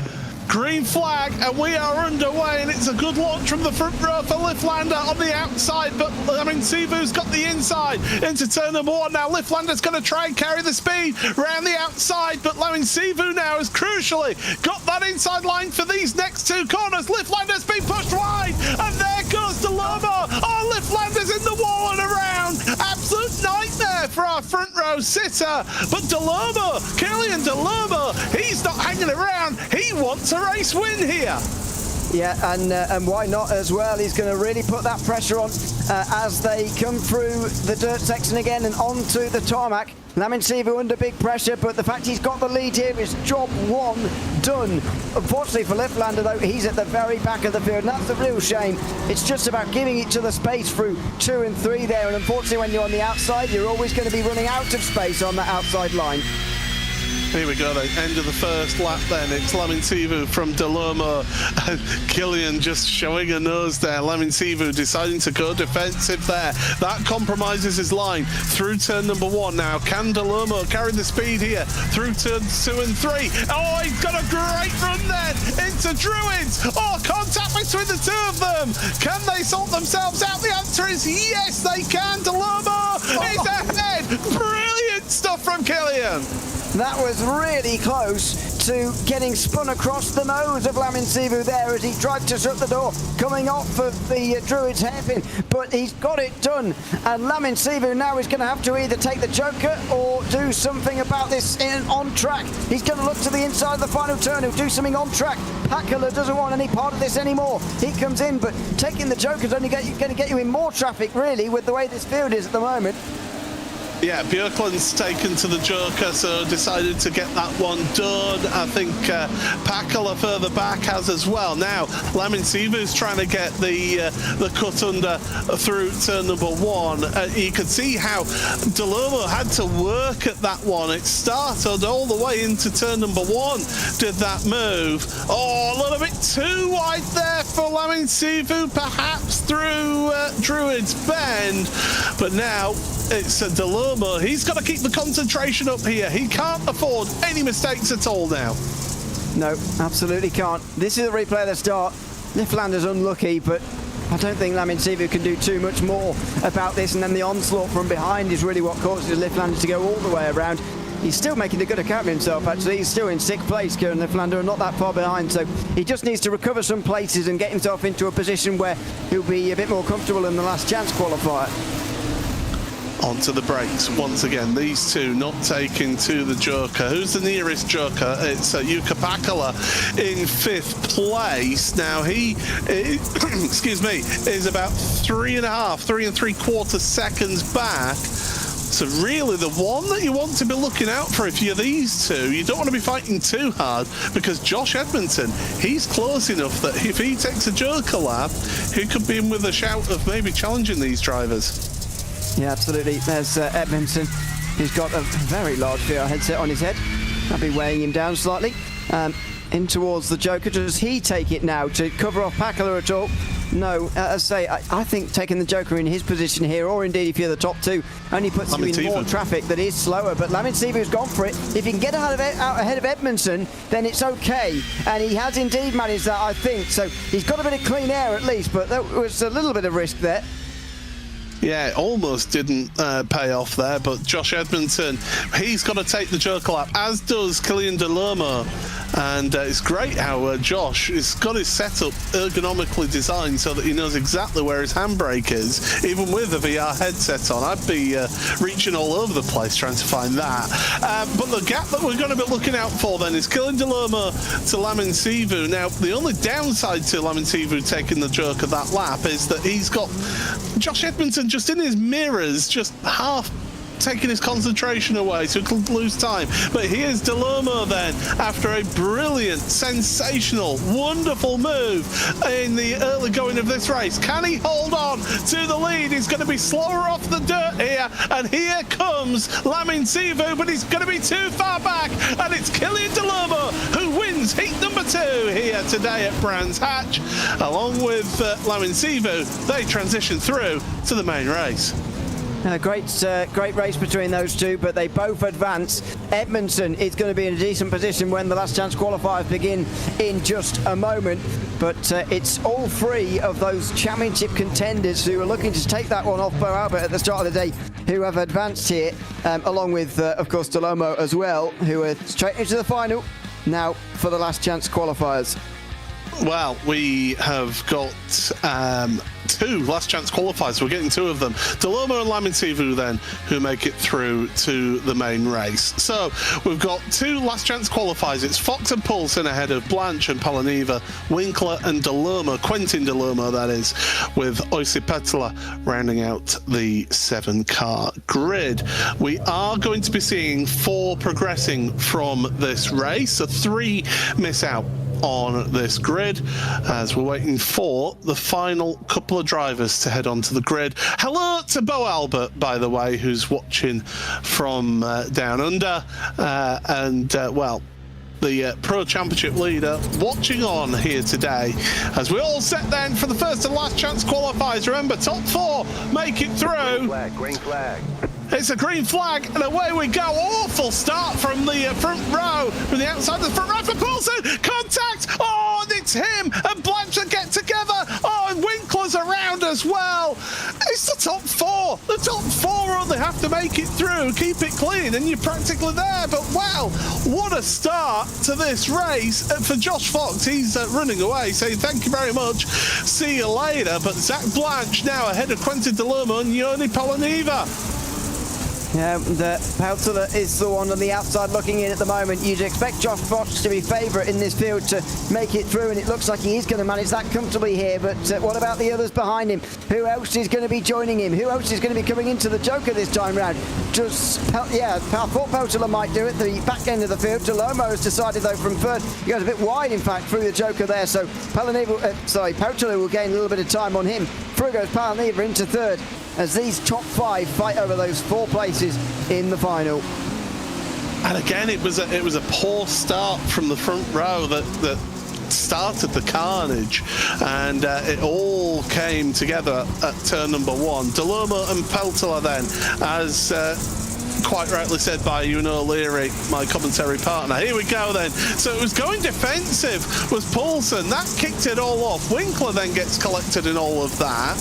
Green flag, and we are underway, and it's a good launch from the front row for Liflander on the outside, but I mean, Sivu's got the inside into turn number 1. Now Liflander's going to try and carry the speed around the outside, but Sivu now has crucially got that inside line for these next 2 corners. Liflander's been pushed wide, and there goes Dall'Olmo. Oh, Liflander's in the wall and around. Absolute nightmare for our front row sitter, but Dall'Olmo, Killian Dall'Olmo, he's not hanging around. He wants a race win here. Yeah, and why not as well? He's going to really put that pressure on as they come through the dirt section again and onto the tarmac. Laminsivo under big pressure, but the fact he's got the lead here is job 1 done. Unfortunately for Lifflander, though, he's at the very back of the field, and that's the real shame. It's just about giving each other space through 2 and 3 there, and unfortunately when you're on the outside, you're always going to be running out of space on that outside line. Here we go, the end of the first lap then. It's Laminsivu from Dall'Olmo. Killian just showing a nose there. Laminsivu deciding to go defensive there. That compromises his line through turn number 1 now. Can Dall'Olmo carry the speed here through turns 2 and 3? Oh, he's got a great run then into Druids. Oh, contact between the two of them. Can they sort themselves out? The answer is yes, they can. Dall'Olmo is ahead. Brilliant stuff from Killian. That was really close to getting spun across the nose of Laminsivu there as he tried to shut the door, coming off of the Druid's hairpin, but he's got it done. And Laminsivu now is going to have to either take the Joker or do something about this on track. He's going to look to the inside of the final turn. He'll do something on track. Pakala doesn't want any part of this anymore. He comes in, but taking the Joker's only going to get you in more traffic, really, with the way this field is at the moment. Yeah, Björklund's taken to the Joker, so decided to get that one done. I think Pakala further back has as well. Now, Laminsivu's trying to get the cut under through turn number 1. You could see how Dall'Olmo had to work at that one. It started all the way into turn number 1, did that move. Oh, a little bit too wide there for Laminsivu, perhaps through Druid's Bend. But now, it's Dall'Olmo. He's got to keep the concentration up here. He can't afford any mistakes at all now. No, absolutely can't. This is a replay of the start. Lifflander's unlucky, but I don't think Laminsivu can do too much more about this, and then the onslaught from behind is really what causes Lifflander to go all the way around. He's still making a good account of himself, actually. He's still in 6th place, Kieran Lifflander, and not that far behind, so he just needs to recover some places and get himself into a position where he'll be a bit more comfortable in the last chance qualifier. Onto the brakes once again. These two not taking to the Joker. Who's the nearest Joker? It's Jukka Pakala in 5th place. Now he, excuse me, is about 3 and 3/4 seconds back. So really the one that you want to be looking out for if you're these two, you don't want to be fighting too hard, because Josh Edmunson, he's close enough that if he takes a Joker lap, he could be in with a shout of maybe challenging these drivers. Yeah, absolutely. There's Edmunson. He's got a very large VR headset on his head. That'll be weighing him down slightly. In towards the Joker. Does he take it now to cover off Pakala at all? No. As I say, I think taking the Joker in his position here, or indeed if you're the top two, only puts you in more traffic that is slower. But Laminsivu's gone for it. If he can get out ahead of Edmunson, then it's okay. And he has indeed managed that, I think. So he's got a bit of clean air at least, but there was a little bit of risk there. Yeah, it almost didn't pay off there, but Josh Edmunson, he's got to take the Joker lap, as does Killian Dall'Olmo. And it's great how Josh has got his setup ergonomically designed so that he knows exactly where his handbrake is, even with a VR headset on. I'd be reaching all over the place trying to find that. But the gap that we're going to be looking out for then is Killian Dall'Olmo to Laminsivu. Now, the only downside to Laminsivu taking the Joker that lap is that he's got Josh Edmunson just in his mirrors, just half taking his concentration away, so he could lose time. But here's Dall'Olmo then, after a brilliant, sensational, wonderful move in the early going of this race. Can he hold on to the lead? He's going to be slower off the dirt here, and here comes Laminsivu, but he's going to be too far back, and it's Killian Dall'Olmo who wins heat number 2 here today at Brands Hatch. Along with Laminsivu, they transition through to the main race. Great race between those two, but they both advance. Edmunson is going to be in a decent position when the last chance qualifiers begin in just a moment. But it's all 3 of those championship contenders who are looking to take that one off Beau Albert at the start of the day, who have advanced here, along with, of course, Dall'Olmo as well, who are straight into the final now for the last chance qualifiers. Well, we have got 2 last chance qualifiers. We're getting 2 of them. Dall'Olmo and Lamintivu then, who make it through to the main race. So we've got 2 last chance qualifiers. It's Fox and Poulsen ahead of Blanche and Palaneva, Winkler and Dall'Olmo, Quentin Dall'Olmo that is, with Oisi Petula rounding out the 7-car grid. We are going to be seeing 4 progressing from this race, so 3 miss out on this grid as we're waiting for the final couple of drivers to head onto the grid. Hello to Beau Albert, by the way, who's watching from down under, well, the Pro Championship leader watching on here today as we all set then for the first and last chance qualifiers. Remember, top 4 make it through. Green flag. It's a green flag, and away we go. Awful start from the front row, from the outside of the front row for Poulsen. Contact! Oh, and it's him and Blanchard get together. Oh, and Winkler's around as well. It's the top 4. The top 4 only have to make it through, keep it clean, and you're practically there. But wow, what a start to this race for Josh Fox. He's running away, saying thank you very much. See you later. But Zach Blanche now ahead of Quentin Dall'Olmo and Yoni Palaneva. Yeah, Peltola is the one on the outside looking in at the moment. You'd expect Josh Fox to be favourite in this field to make it through, and it looks like he is going to manage that comfortably here. But what about the others behind him? Who else is going to be joining him? Who else is going to be coming into the Joker this time round? I thought Peltola might do it, the back end of the field. Dall'Olmo has decided, though, from third. He goes a bit wide, in fact, through the Joker there. So Peltola will gain a little bit of time on him. Through goes Palaneva into third, as these top 5 fight over those 4 places in the final. And again, it was a poor start from the front row that started the carnage, and it all came together at turn number 1. Dall'Olmo and Peltola then, as quite rightly said by Ewan O'Leary, my commentary partner. Here we go then. So it was going defensive, was Poulsen. That kicked it all off. Winkler then gets collected in all of that.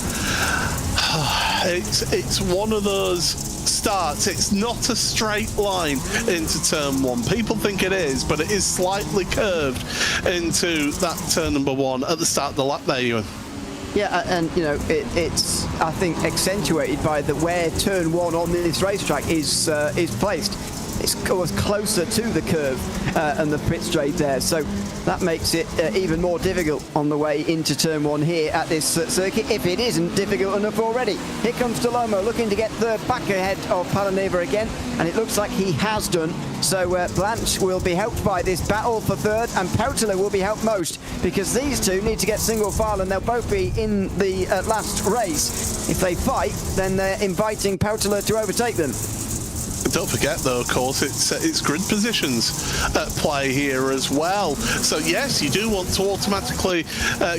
It's one of those starts. It's not a straight line into turn 1. People think it is, but it is slightly curved into that turn number 1 at the start of the lap there, Ewan. Yeah, and you know it's I think accentuated by where turn 1 on this racetrack is placed. It's closer to the curve and the pit straight there, so that makes it even more difficult on the way into turn 1 here at this circuit, if it isn't difficult enough already. Here comes Dall'Olmo looking to get third, back ahead of Palaneva again, and it looks like he has done. So Blanche will be helped by this battle for third, and Peltola will be helped most, because these two need to get single file, and they'll both be in the last race. If they fight, then they're inviting Peltola to overtake them. Don't forget, though, of course, it's grid positions at play here as well. So, yes, you do want to automatically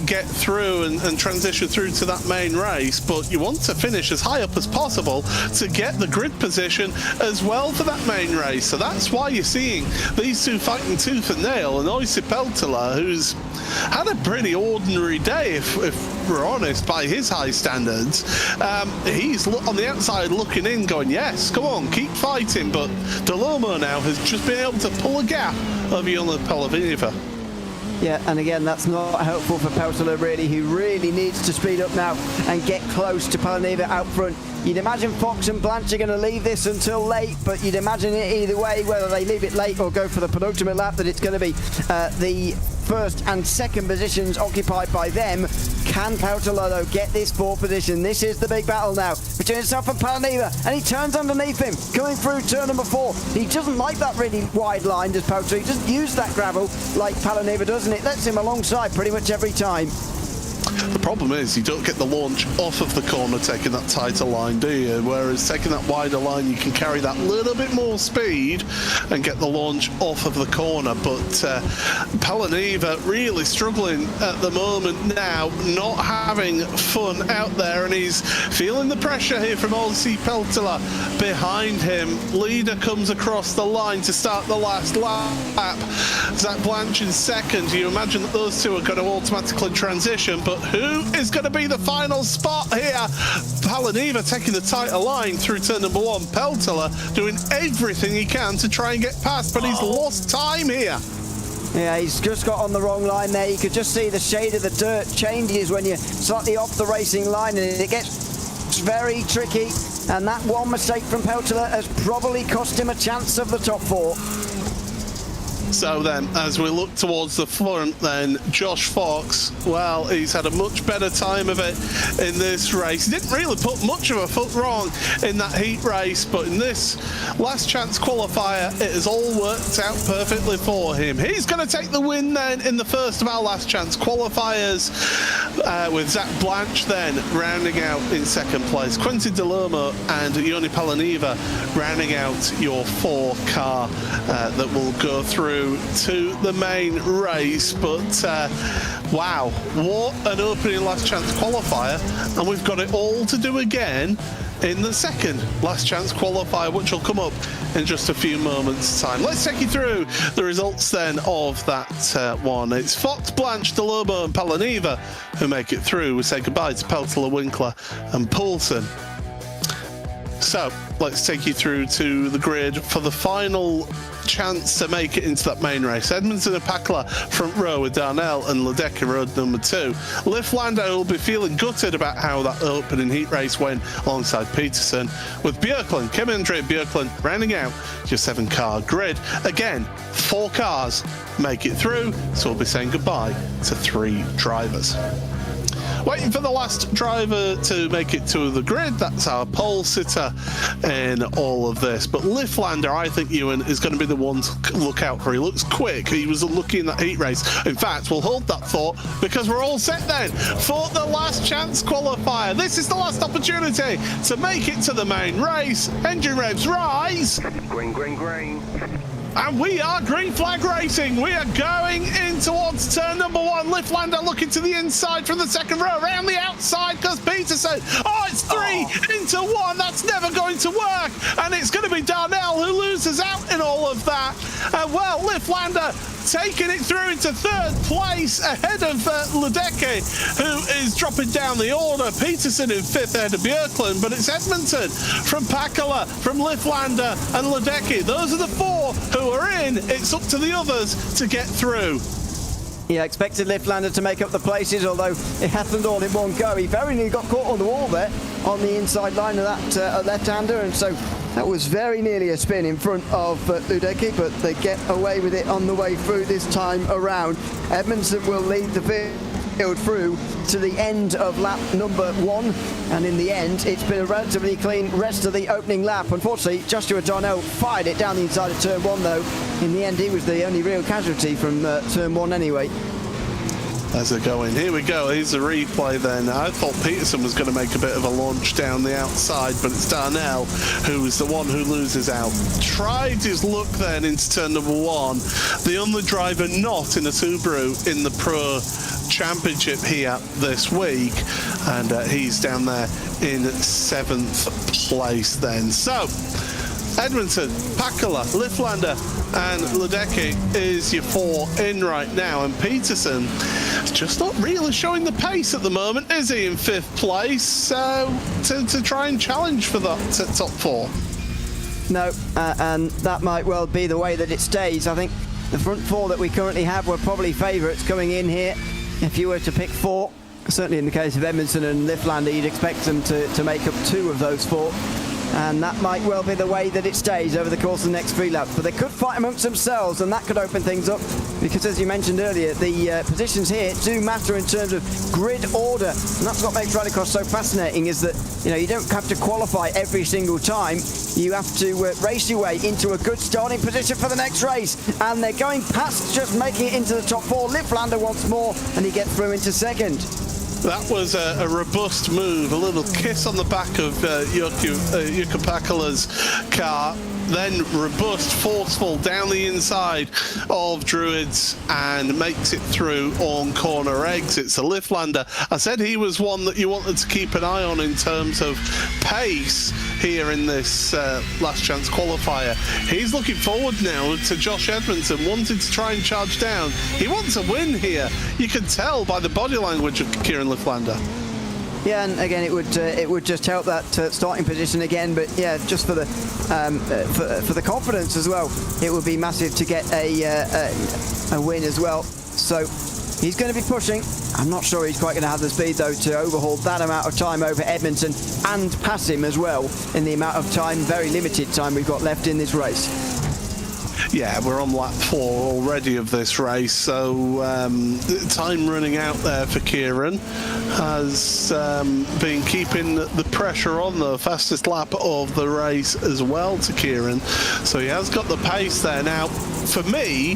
get through and transition through to that main race, but you want to finish as high up as possible to get the grid position as well for that main race. So that's why you're seeing these two fighting tooth and nail, and Oisi Peltola, who's had a pretty ordinary day, if we're honest, by his high standards. He's on the outside looking in, going, yes, come on, keep fighting. But Dall'Olmo now has just been able to pull a gap over Yona Palaneva. Yeah, and again, that's not helpful for Peltola, really. He really needs to speed up now and get close to Palaneva out front. You'd imagine Fox and Blanche are going to leave this until late, but you'd imagine it either way, whether they leave it late or go for the penultimate lap, that it's going to be the first and second positions occupied by them. Can Peltola, though, get this 4th position? This is the big battle now between himself and Palaneva, and he turns underneath him, coming through turn number 4. He doesn't like that really wide line, does Peltola. He doesn't use that gravel like Palaneva does, and it lets him alongside pretty much every time. The problem is you don't get the launch off of the corner taking that tighter line, do you? Whereas taking that wider line, you can carry that little bit more speed and get the launch off of the corner. But Palaneva really struggling at the moment now, not having fun out there, and he's feeling the pressure here from Oisi Peltola behind him. Leader comes across the line to start the last lap. Zach Blanche in second. You imagine that those two are going to automatically transition, but who is going to be the final spot here? Palaneva taking the tighter line through turn number 1. Peltola doing everything he can to try and get past, but he's lost time here. Yeah, he's just got on the wrong line there. You could just see the shade of the dirt changes when you're slightly off the racing line, and it gets very tricky. And that one mistake from Peltola has probably cost him a chance of the top 4. So then, as we look towards the front then, Josh Fox, well, he's had a much better time of it in this race. He didn't really put much of a foot wrong in that heat race, but in this last chance qualifier, it has all worked out perfectly for him. He's going to take the win then in the first of our last chance qualifiers, with Zach Blanche then rounding out in second place. Quentin Dall'Olmo and Yoni Palaneva rounding out your 4 car that will go through to the main race. But wow, what an opening last chance qualifier, and we've got it all to do again in the second last chance qualifier, which will come up in just a few moments time. Let's take you through the results then of that one. It's Fox, Blanche, Dall'Olmo and Palaneva who make it through. We say goodbye to Peltola, Winkler and Poulsen. So let's take you through to the grid for the final chance to make it into that main race. Edmunson and Pakla front row with Darnell and Ledecky road number 2. Liv Lando will be feeling gutted about how that opening heat race went alongside Peterson, with Björklund, Kim Andre Björklund rounding out your 7-car grid. Again, 4 cars make it through, so we'll be saying goodbye to 3 drivers. Waiting for the last driver to make it to the grid. That's our pole sitter in all of this. But Lifflander, I think Ewan is going to be the one to look out for. He looks quick. He was lucky in that heat race. In fact, we'll hold that thought because we're all set then for the last chance qualifier. This is the last opportunity to make it to the main race. Engine revs rise. Green, green, green. And we are green flag racing. We are going in towards turn number 1. Lifflander looking to the inside from the second row. Around the outside goes Peterson. Oh, it's 3 into 1. That's never going to work. And it's going to be Darnell who loses out in all of that. And well, Lifflander taking it through into 3rd place ahead of Ledecky, who is dropping down the order. Peterson in 5th ahead of Björklund, but it's Edmunson from Pakala, from Lifflander and Ledecky. Those are the 4 who are in. It's up to the others to get through. Yeah, expected Lifflander to make up the places, although it happened all in one go. He very nearly got caught on the wall there on the inside line of that left-hander, and so that was very nearly a spin in front of Ledecky, but they get away with it on the way through this time around. Edmunson will lead the field through to the end of lap number 1, and in the end it's been a relatively clean rest of the opening lap. Unfortunately, Joshua Darnell fired it down the inside of turn 1 though. In the end he was the only real casualty from turn 1 anyway. As they're going, here we go, here's the replay then. I thought Peterson was going to make a bit of a launch down the outside, but it's Darnell who is the one who loses out. Tried his luck then into turn number 1. The only driver not in a Subaru in the Pro Championship here this week, and he's down there in 7th place then. So Edmunson, Pakala, Lifflander and Ledecky is your 4 in right now, and Peterson is just not really showing the pace at the moment, is he, in 5th place, to try and challenge for that top 4? No, and that might well be the way that it stays. I think the front 4 that we currently have were probably favourites coming in here. If you were to pick 4, certainly in the case of Edmunson and Lifflander, you'd expect them to make up 2 of those 4. And that might well be the way that it stays over the course of the next 3 laps. But they could fight amongst themselves, and that could open things up, because as you mentioned earlier, the positions here do matter in terms of grid order. And that's what makes rallycross so fascinating, is that you don't have to qualify every single time. You have to race your way into a good starting position for the next race. And they're going past just making it into the top 4. Lifflander wants more, and he gets through into 2nd. That was a robust move, a little kiss on the back of Jukka Pakala's car, then robust, forceful down the inside of Druids and makes it through on corner exits. A Lifflander, I said he was one that you wanted to keep an eye on in terms of pace here in this last chance qualifier. He's looking forward now to Josh Edmunson, wanting to try and charge down. He wants a win here. You can tell by the body language of Kieran Lifflander. Yeah, and again, it would just help that starting position again. But yeah, just for the for the confidence as well, it would be massive to get a win as well. So he's going to be pushing. I'm not sure he's quite going to have the speed though to overhaul that amount of time over Edmunson and pass him as well in the amount of time, very limited time we've got left in this race. Yeah, we're on lap 4 already of this race, so time running out there for Kieran has been keeping the pressure on the fastest lap of the race as well to Kieran, so he has got the pace there. Now, for me,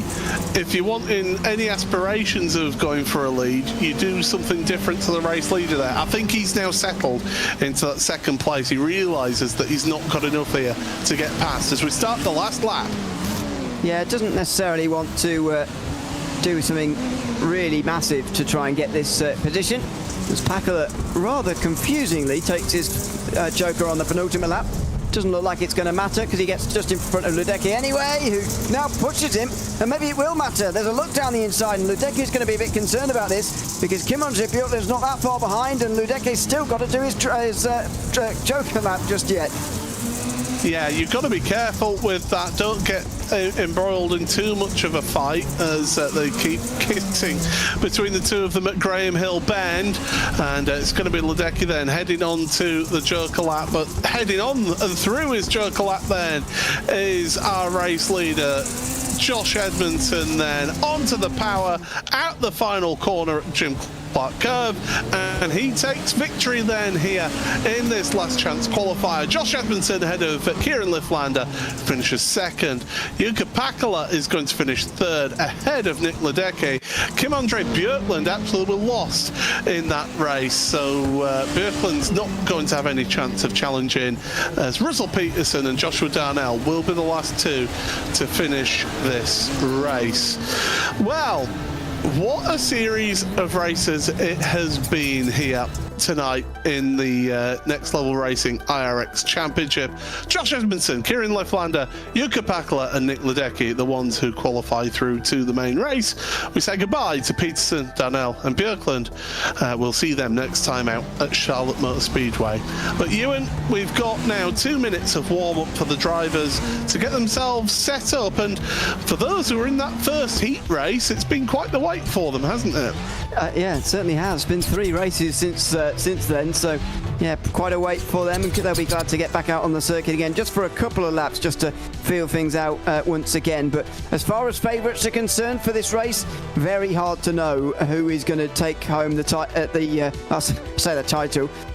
if you want in any aspirations of going for a lead, you do something different to the race leader there. I think he's now settled into that second place. He realises that he's not got enough here to get past as we start the last lap. Yeah, it doesn't necessarily want to do something really massive to try and get this position. As Packler rather confusingly takes his Joker on the penultimate lap. Doesn't look like it's going to matter because he gets just in front of Ludecky anyway, who now pushes him, and maybe it will matter. There's a look down the inside, and Ludecky's going to be a bit concerned about this because Kimon Björklund's not that far behind, and Ludecky's still got to do his Joker lap just yet. Yeah, you've got to be careful with that. Don't get embroiled in too much of a fight as they keep kissing between the two of them at Graham Hill Bend, and it's going to be Ludecky then heading on to the Joker lap, but heading on and through his Joker lap then is our race leader Josh Edmunson, then onto the power out the final corner at Jim Clark curve, and he takes victory then here in this last chance qualifier. Josh Edmunson ahead of Kieran Lifflander finishes second. Jukka Pakala is going to finish third ahead of Nick Ludecky. Kim-Andre Björklund absolutely lost in that race, so Björklund's not going to have any chance of challenging, as Russell Peterson and Joshua Darnell will be the last two to finish this race. Well, what a series of races it has been here tonight in the Next Level Racing IRX Championship. Josh Edmunson, Kieran Lifflander, Jukka Pakala and Nick Ludecky, the ones who qualify through to the main race. We say goodbye to Peterson, Darnell and Björklund. We'll see them next time out at Charlotte Motor Speedway. But Ewan, we've got now 2 minutes of warm-up for the drivers to get themselves set up, and for those who are in that first heat race, it's been quite the wait for them, hasn't it? Yeah, it certainly has. Been 3 races since then, so yeah, quite a wait for them. They'll be glad to get back out on the circuit again, just for a couple of laps, just to feel things out once again. But as far as favourites are concerned for this race, very hard to know who is going to take home the title.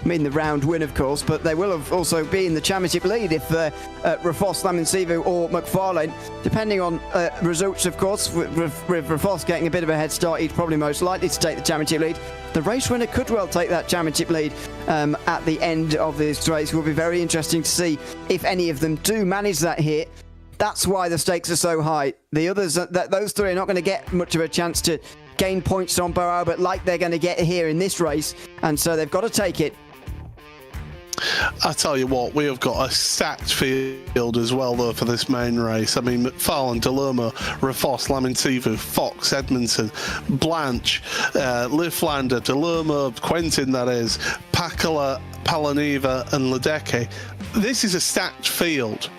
I mean the round win, of course, but they will have also be in the championship lead if Rafos, Laminsivu or McFarlane, depending on results, of course. With Rafos getting a bit of a head start, he's probably most likely to take the championship lead. The race winner could well take that championship lead at the end of this race. It will be very interesting to see if any of them do manage that here. That's why the stakes are so high. The others, those three are not going to get much of a chance to gain points on Beau Albert like they're going to get here in this race, and so they've got to take it. I tell you what, we have got a stacked field as well, though, for this main race. I mean, McFarlane, Dall'Olmo, Rafos, Laminsivu, Fox, Edmunson, Blanche, Lifflander, Dall'Olmo, Quentin, that is, Pakala, Palaniva and Ludecky. This is a stacked field.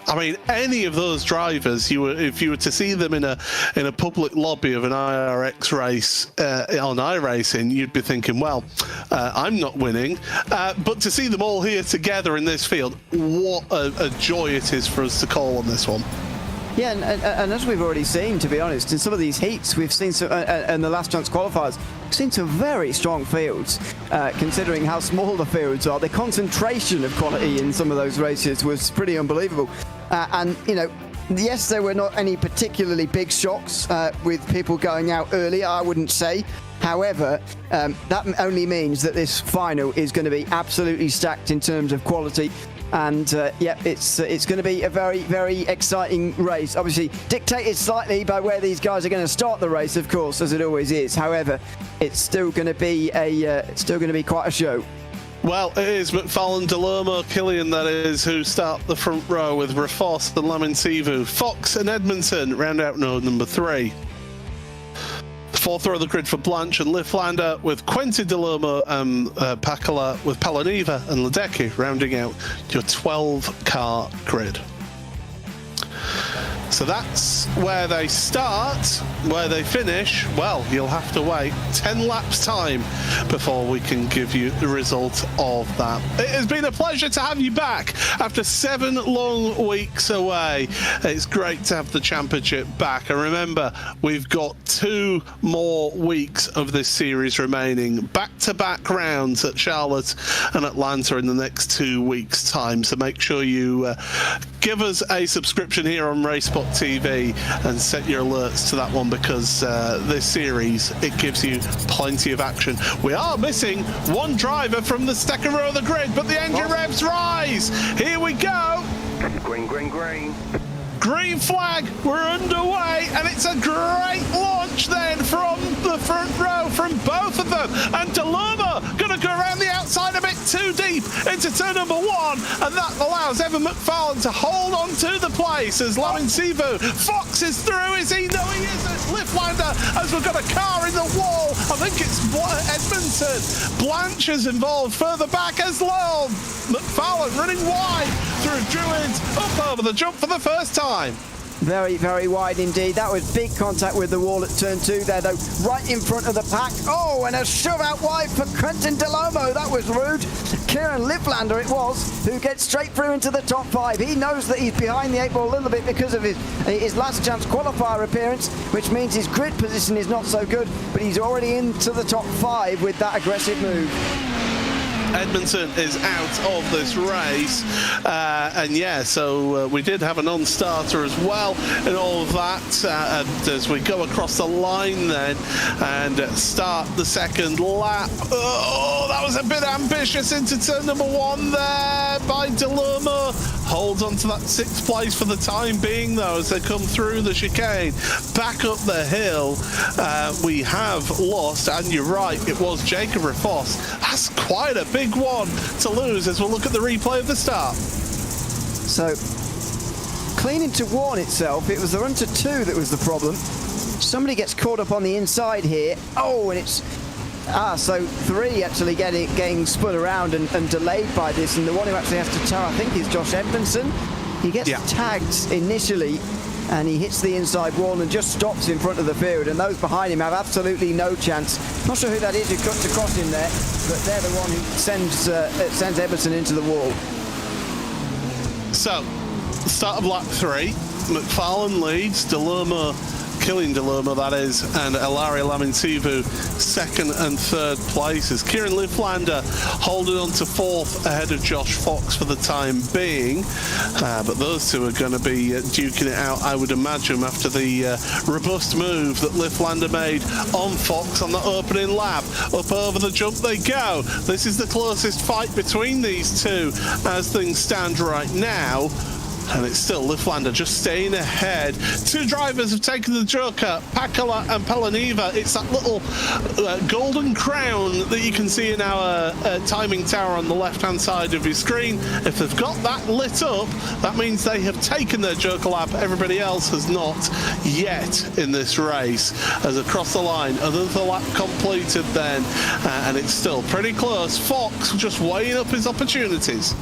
I mean, any of those drivers, if you were to see them in a public lobby of an IRX race on iRacing, you'd be thinking, well, I'm not winning. But to see them all here together in this field, what a joy it is for us to call on this one. Yeah, and as we've already seen, to be honest, in some of these heats, we've seen some, and the last chance qualifiers, we've seen some very strong fields, considering how small the fields are. The concentration of quality in some of those races was pretty unbelievable. And, you know, yes, there were not any particularly big shocks with people going out early, I wouldn't say. However, that only means that this final is going to be absolutely stacked in terms of quality. And yeah, it's going to be a very, very exciting race. Obviously, dictated slightly by where these guys are going to start the race, of course, as it always is. However, it's still going to be quite a show. Well, it is McFarlane, Dall'Olmo, Killian, that is, who start the front row with Rafos and Laminsivu. Fox and Edmunson round out node number 3. The Fourth row of the grid for Blanche and Lifflander, with Quentin Dall'Olmo and Pacala, with Palaniva and Ledecky rounding out your 12-car grid. So that's where they start. Where they finish, well, you'll have to wait 10 laps time before we can give you the result of that. It has been a pleasure to have you back after 7 long weeks away. It's great to have the championship back. And remember, we've got 2 more weeks of this series remaining. Back-to-back rounds at Charlotte and Atlanta in the next 2 weeks' time. So make sure you give us a subscription here on RaceSpot TV and set your alerts to that one, because this series, it gives you plenty of action. We are missing one driver from the second row of the grid, but the engine revs rise. Here we go. Green, green, green. Green flag, we're underway, and it's a great launch then from the front row from both of them. And Dall'Olmo going to go around the outside a bit too deep into turn number 1, and that allows Evan McFarlane to hold on to the place as Laminsivu. Fox is through, is he? No, he isn't. Lifflander, as we've got a car in the wall. I think it's Edmunson. Blanche is involved further back as well. McFarlane running wide through Druids, up over the jump for the first time. Very, very wide indeed. That was big contact with the wall at turn 2 there, though, right in front of the pack. Oh, and a shove out wide for Quentin Dall'Olmo. That was rude. Kieran Lifflander it was, who gets straight through into the top 5. He knows that he's behind the 8 ball a little bit because of his last chance qualifier appearance, which means his grid position is not so good, but he's already into the top 5 with that aggressive move. Edmunson is out of this race, and yeah, so we did have a non-starter as well in all of that. And as we go across the line then and start the second lap, oh, that was a bit ambitious into turn number 1 there by Dall'Olmo. Holds on to that 6th place for the time being though as they come through the chicane. Back up the hill, we have lost, and you're right, it was Jacob Raffos. That's quite a big one to lose as we'll look at the replay of the start. So, clean into 1 itself, it was the run to 2 that was the problem. Somebody gets caught up on the inside here. Oh, and it's... so 3 actually getting spun around and delayed by this, and the one who actually has to tow, I think, is Josh Edmunson. He gets tagged initially, and he hits the inside wall and just stops in front of the field, and those behind him have absolutely no chance. Not sure who that is who cuts across him there, but they're the one who sends Edmunson into the wall. So, start of lap 3, McFarlane leads, Dall'Olmo, killing Dall'Olmo that is, and Ilaria Laminsivu 2nd and 3rd places. Kieran Lifflander holding on to 4th ahead of Josh Fox for the time being, but those two are going to be duking it out, I would imagine, after the robust move that Lifflander made on Fox on the opening lap. Up over the jump they go. This is the closest fight between these two as things stand right now. And it's still Lifflander just staying ahead. 2 drivers have taken the Joker, Pacala and Palaniva. It's that little golden crown that you can see in our timing tower on the left-hand side of your screen. If they've got that lit up, that means they have taken their Joker lap. Everybody else has not yet in this race. As across the line, another lap completed then, and it's still pretty close. Fox just weighing up his opportunities.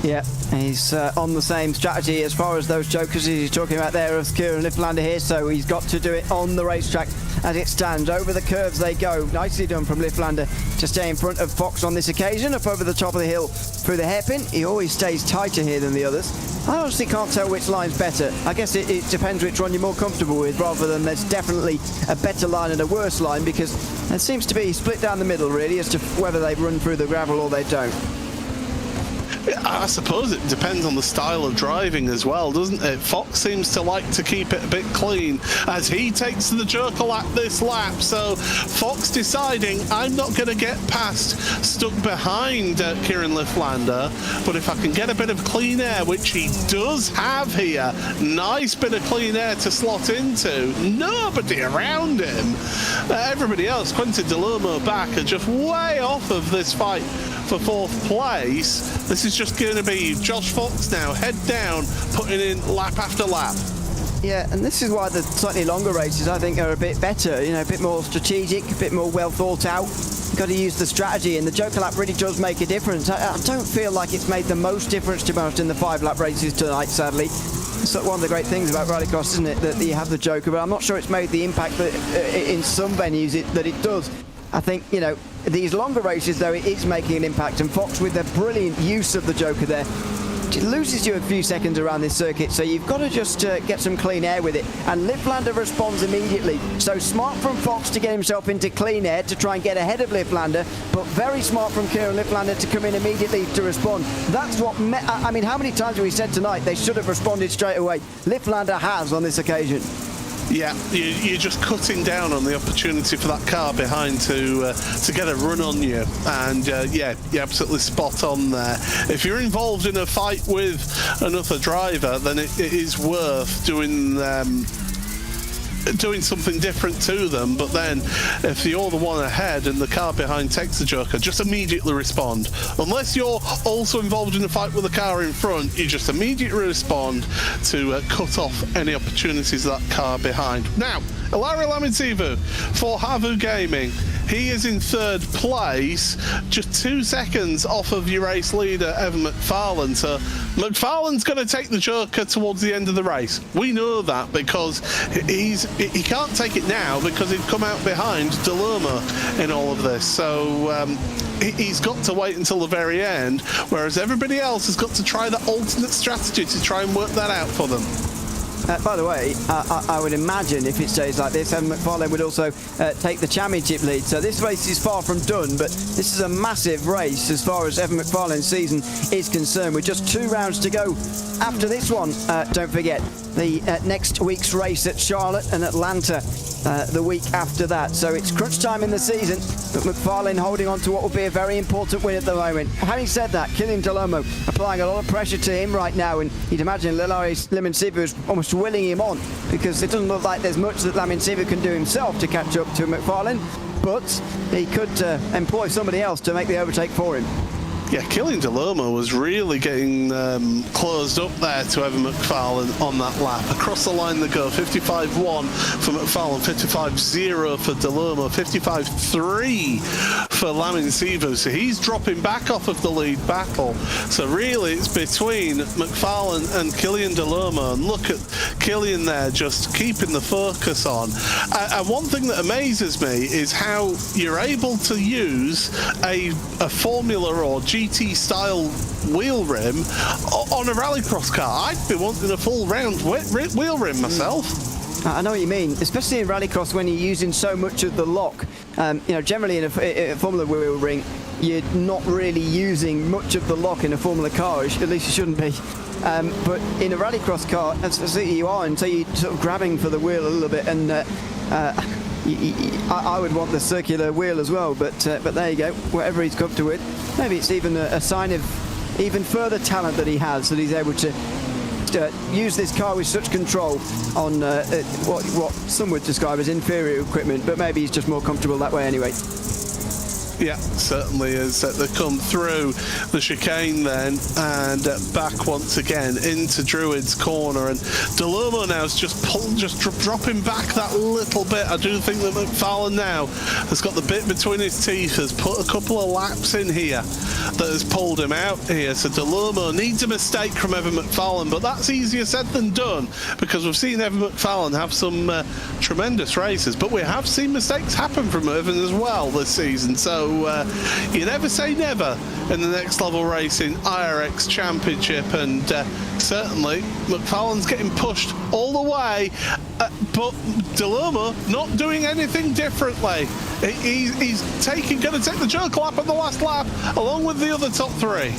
Yeah, he's on the same strategy as far as those jokers he's talking about there of Kieran Lifflander here, so he's got to do it on the racetrack as it stands. Over the curves they go. Nicely done from Lifflander to stay in front of Fox on this occasion. Up over the top of the hill through the hairpin. He always stays tighter here than the others. I honestly can't tell which line's better. I guess it depends which one you're more comfortable with, rather than there's definitely a better line and a worse line, because it seems to be split down the middle really as to whether they run through the gravel or they don't. I suppose it depends on the style of driving as well, doesn't it? Fox seems to like to keep it a bit clean as he takes the Joker lap this lap. So Fox deciding, I'm not going to get past, stuck behind Kieran Lifflander, but if I can get a bit of clean air, which he does have here, nice bit of clean air to slot into, nobody around him. Everybody else, Quentin Dall'Olmo back, are just way off of this fight for 4th place. This is just going to be Josh Fox now, head down, putting in lap after lap. Yeah, and this is why the slightly longer races, I think, are a bit better, you know, a bit more strategic, a bit more well thought out. You've got to use the strategy, and the Joker lap really does make a difference. I don't feel like it's made the most difference, to be honest, in the 5-lap races tonight, sadly. It's one of the great things about rallycross, isn't it, that you have the Joker, but I'm not sure it's made the impact that in some venues that it does. I think, you know, these longer races, though, it is making an impact, and Fox, with their brilliant use of the Joker there, it loses you a few seconds around this circuit, so you've got to just get some clean air with it. And Liftlander responds immediately. So smart from Fox to get himself into clean air to try and get ahead of Liftlander, but very smart from Kieran Liftlander to come in immediately to respond. That's what, I mean, how many times have we said tonight they should have responded straight away? Liftlander has on this occasion. Yeah, you're just cutting down on the opportunity for that car behind to get a run on you, and yeah, you're absolutely spot on there. If you're involved in a fight with another driver, then it is worth doing something different to them. But then if you're the one ahead and the car behind takes the Joker, just immediately respond. Unless you're also involved in a fight with the car in front, you just immediately respond to cut off any opportunities of that car behind. Now, Ilari Laminsivu for Havu Gaming. He is in 3rd place, just 2 seconds off of your race leader, Evan McFarlane. So McFarlane's going to take the Joker towards the end of the race. We know that because he can't take it now because he'd come out behind Dall'Olmo in all of this. So he's got to wait until the very end, whereas everybody else has got to try that alternate strategy to try and work that out for them. By the way, I would imagine if it stays like this, Evan McFarlane would also take the championship lead. So this race is far from done, but this is a massive race as far as Evan McFarlane's season is concerned. With just 2 rounds to go after this one, don't forget the next week's race at Charlotte and Atlanta the week after that. So it's crunch time in the season, but McFarlane holding on to what will be a very important win at the moment. Having said that, Kilian Dall'Olmo applying a lot of pressure to him right now, and you'd imagine Ilari Laminsivu is almost willing him on, because it doesn't look like there's much that Laminsivu can do himself to catch up to McFarlane, but he could employ somebody else to make the overtake for him. Yeah, Kilian Dall'Olmo was really getting closed up there to Evan McFarlane on that lap. Across the line they go, 55.1 for McFarlane, 55.0 for Dall'Olmo, 55.3 for Laminsivu. So he's dropping back off of the lead battle. So really it's between McFarlane and Kilian Dall'Olmo. And look at Kilian there just keeping the focus on. And one thing that amazes me is how you're able to use a Formula or GT style wheel rim on a rallycross car. I'd be wanting a full round wheel rim myself. I know what you mean, especially in rallycross when you're using so much of the lock. You know, generally in a Formula wheel ring, you're not really using much of the lock in a Formula car, at least you shouldn't be. But in a rallycross car, that's you are, and so you're sort of grabbing for the wheel a little bit, and I would want the circular wheel as well, but there you go, whatever he's comfortable with. Maybe it's even a sign of even further talent that he has, that he's able to use this car with such control on what some would describe as inferior equipment, but maybe he's just more comfortable that way anyway. Yeah, certainly is. They come through the chicane then and back once again into Druid's corner, and Dall'Olmo now is just dropping back that little bit. I do think that McFarlane now has got the bit between his teeth, has put a couple of laps in here that has pulled him out here. So Dall'Olmo needs a mistake from Evan McFarlane, but that's easier said than done, because we've seen Evan McFarlane have some tremendous races, but we have seen mistakes happen from Evan as well this season. So you never say never in the Next Level Racing iRX Championship, and certainly McFarlane's getting pushed all the way, but Dall'Olmo not doing anything differently. He's going to take the Joker lap on the last lap along with the other top 3.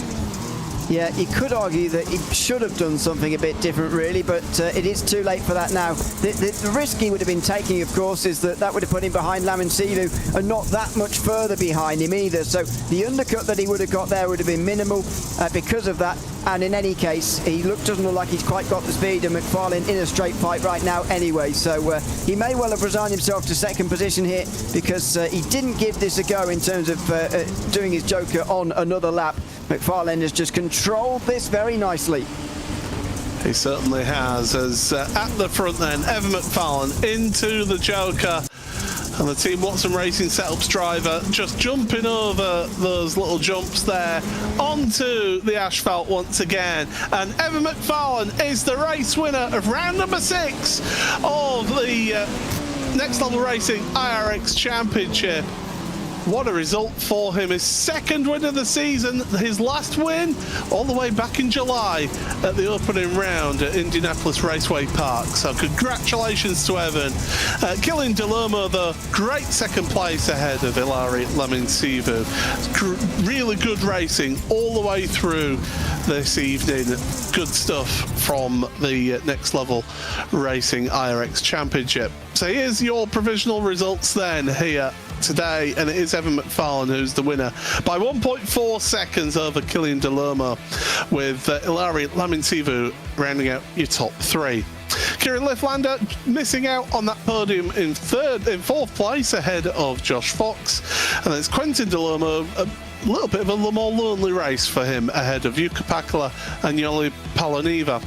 Yeah, you could argue that he should have done something a bit different, really, but it is too late for that now. The risk he would have been taking, of course, is that would have put him behind Laminsivu and not that much further behind him either. So the undercut that he would have got there would have been minimal because of that. And in any case, he doesn't look like he's quite got the speed of McFarlane in a straight fight right now anyway. So he may well have resigned himself to second position here, because he didn't give this a go in terms of doing his Joker on another lap. McFarlane has just controlled this very nicely. He certainly has. As at the front then, Evan McFarlane into the Joker. And the Team Watson Racing Setups driver just jumping over those little jumps there onto the asphalt once again. And Evan McFarlane is the race winner of round number 6 of the Next Level Racing iRX Championship. What a result for him. His second win of the season, his last win all the way back in July at the opening round at Indianapolis Raceway Park. So congratulations to Evan. Quentin Dall'Olmo, the great second place ahead of Ilari Laminsivu. Really good racing all the way through this evening. Good stuff from the Next Level Racing iRX Championship. So here's your provisional results then here today, and it is Evan McFarlane who's the winner by 1.4 seconds over Quentin Dall'Olmo, with Ilari Laminsivu rounding out your top 3. Kieran Lifflander missing out on that podium in fourth place ahead of Josh Fox, and it's Quentin Dall'Olmo. A little bit of a more lonely race for him ahead of Jukka Pakala and Jolly Paloniva.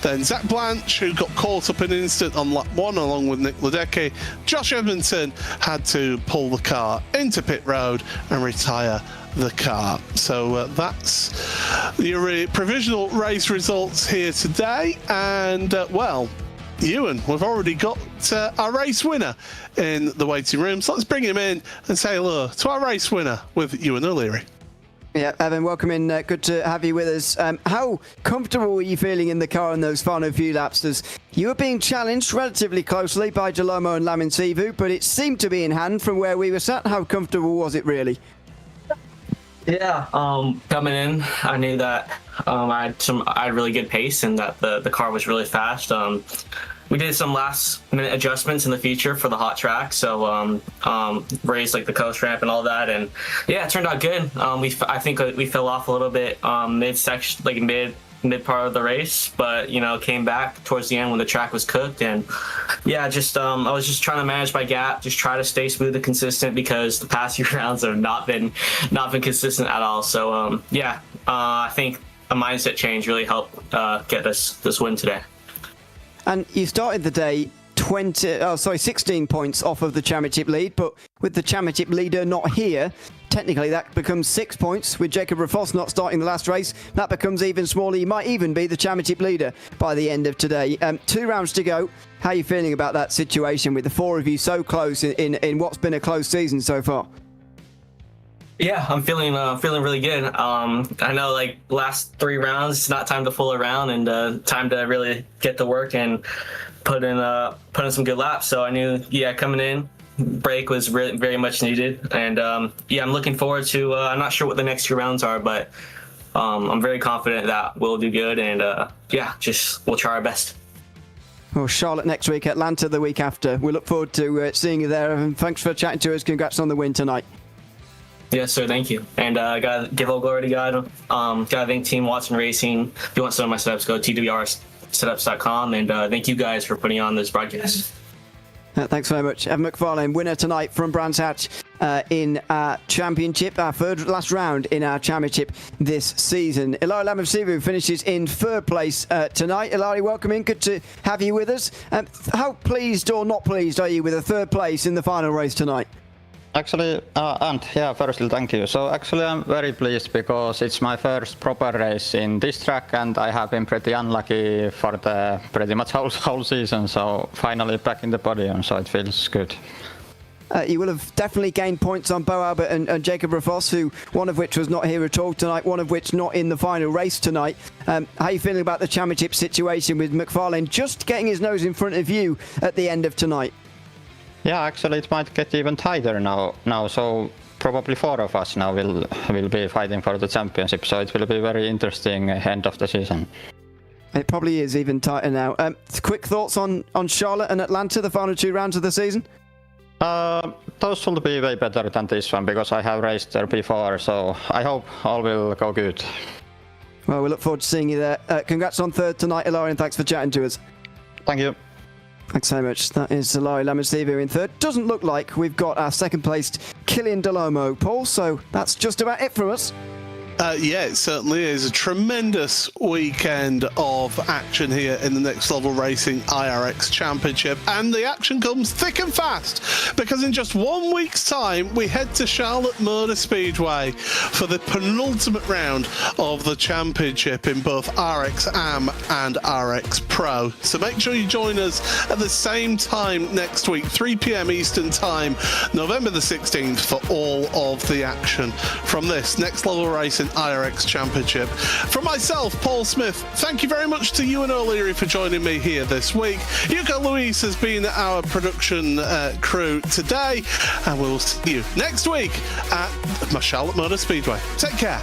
Then Zach Blanche, who got caught up in an instant on lap 1 along with Nick Ledecky. Josh Edmunson had to pull the car into pit road and retire the car. So that's your provisional race results here today. And well, Ewan, we've already got our race winner in the waiting room, so let's bring him in and say hello to our race winner with Ewan O'Leary. Yeah, Evan, welcome in. Good to have you with us. How comfortable were you feeling in the car in those final few laps? As you were being challenged relatively closely by Dall'Olmo and Laminsivu, but it seemed to be in hand from where we were sat. How comfortable was it really? Yeah, coming in, I knew that I had really good pace and that the car was really fast. We did some last-minute adjustments in the feature for the hot track, so raised like the coast ramp and all that, and yeah, it turned out good. I think we fell off a little bit mid-section, like mid part of the race, but came back towards the end when the track was cooked, and yeah, just I was just trying to manage my gap, just try to stay smooth and consistent, because the past few rounds have not been consistent at all. So yeah, I think a mindset change really helped get us this win today. And you started the day 16 points off of the championship lead, but with the championship leader not here, technically that becomes 6 points. With Jacob Rafos not starting the last race, that becomes even smaller. You might even be the championship leader by the end of today. 2 rounds to go. How are you feeling about that situation with the 4 of you so close in what's been a close season so far? Yeah, I'm feeling really good. I know, like, last 3 rounds, it's not time to fool around and time to really get to work and put in some good laps. So I knew, yeah, coming in, break was very much needed. And yeah, I'm looking forward to. I'm not sure what the next 2 rounds are, but I'm very confident that we'll do good. And yeah, we'll try our best. Well, Charlotte next week, Atlanta the week after. We look forward to seeing you there. And thanks for chatting to us. Congrats on the win tonight. Yes, sir. Thank you. And I gotta give all glory to God. Gotta thank Team Watson Racing. If you want some of my setups, go to twrsetups.com. And thank you guys for putting on this broadcast. Thanks very much. Evan McFarlane, winner tonight from Brands Hatch in our championship, our last round in our championship this season. Ilari Laminsivu finishes in 3rd place tonight. Ilari, welcome in. Good to have you with us. How pleased or not pleased are you with a 3rd place in the final race tonight? Actually, and yeah, firstly, thank you. So actually, I'm very pleased because it's my first proper race in this track, and I have been pretty unlucky for the pretty much whole season. So finally back in the podium, so it feels good. You will have definitely gained points on Beau Albert and Jacob Rafos, who one of which was not here at all tonight, one of which not in the final race tonight. How are you feeling about the championship situation with McFarlane just getting his nose in front of you at the end of tonight? Yeah, actually, it might get even tighter now. So probably 4 of us now will be fighting for the championship. So it will be very interesting end of the season. It probably is even tighter now. Quick thoughts on Charlotte and Atlanta, the final 2 rounds of the season? Those will be way better than this one because I have raced there before. So I hope all will go good. Well, we look forward to seeing you there. Congrats on 3rd tonight, Ilari, and thanks for chatting to us. Thank you. Thanks so much. That is Ilari Laminsivu in 3rd. Doesn't look like we've got our 2nd placed Quentin Dall'Olmo, Paul, so that's just about it from us. Yeah, it certainly is. A tremendous weekend of action here in the Next Level Racing iRX Championship. And the action comes thick and fast, because in just 1 week's time, we head to Charlotte Motor Speedway for the penultimate round of the championship in both RX Am and RX Pro. So make sure you join us at the same time next week, 3 p.m. Eastern Time, November the 16th, for all of the action from this Next Level Racing iRX Championship. From myself, Paul Smith, thank you very much to Ewan O'Leary for joining me here this week. Hugo Luis has been our production crew today, and we'll see you next week at Charlotte Motor Speedway. Take care.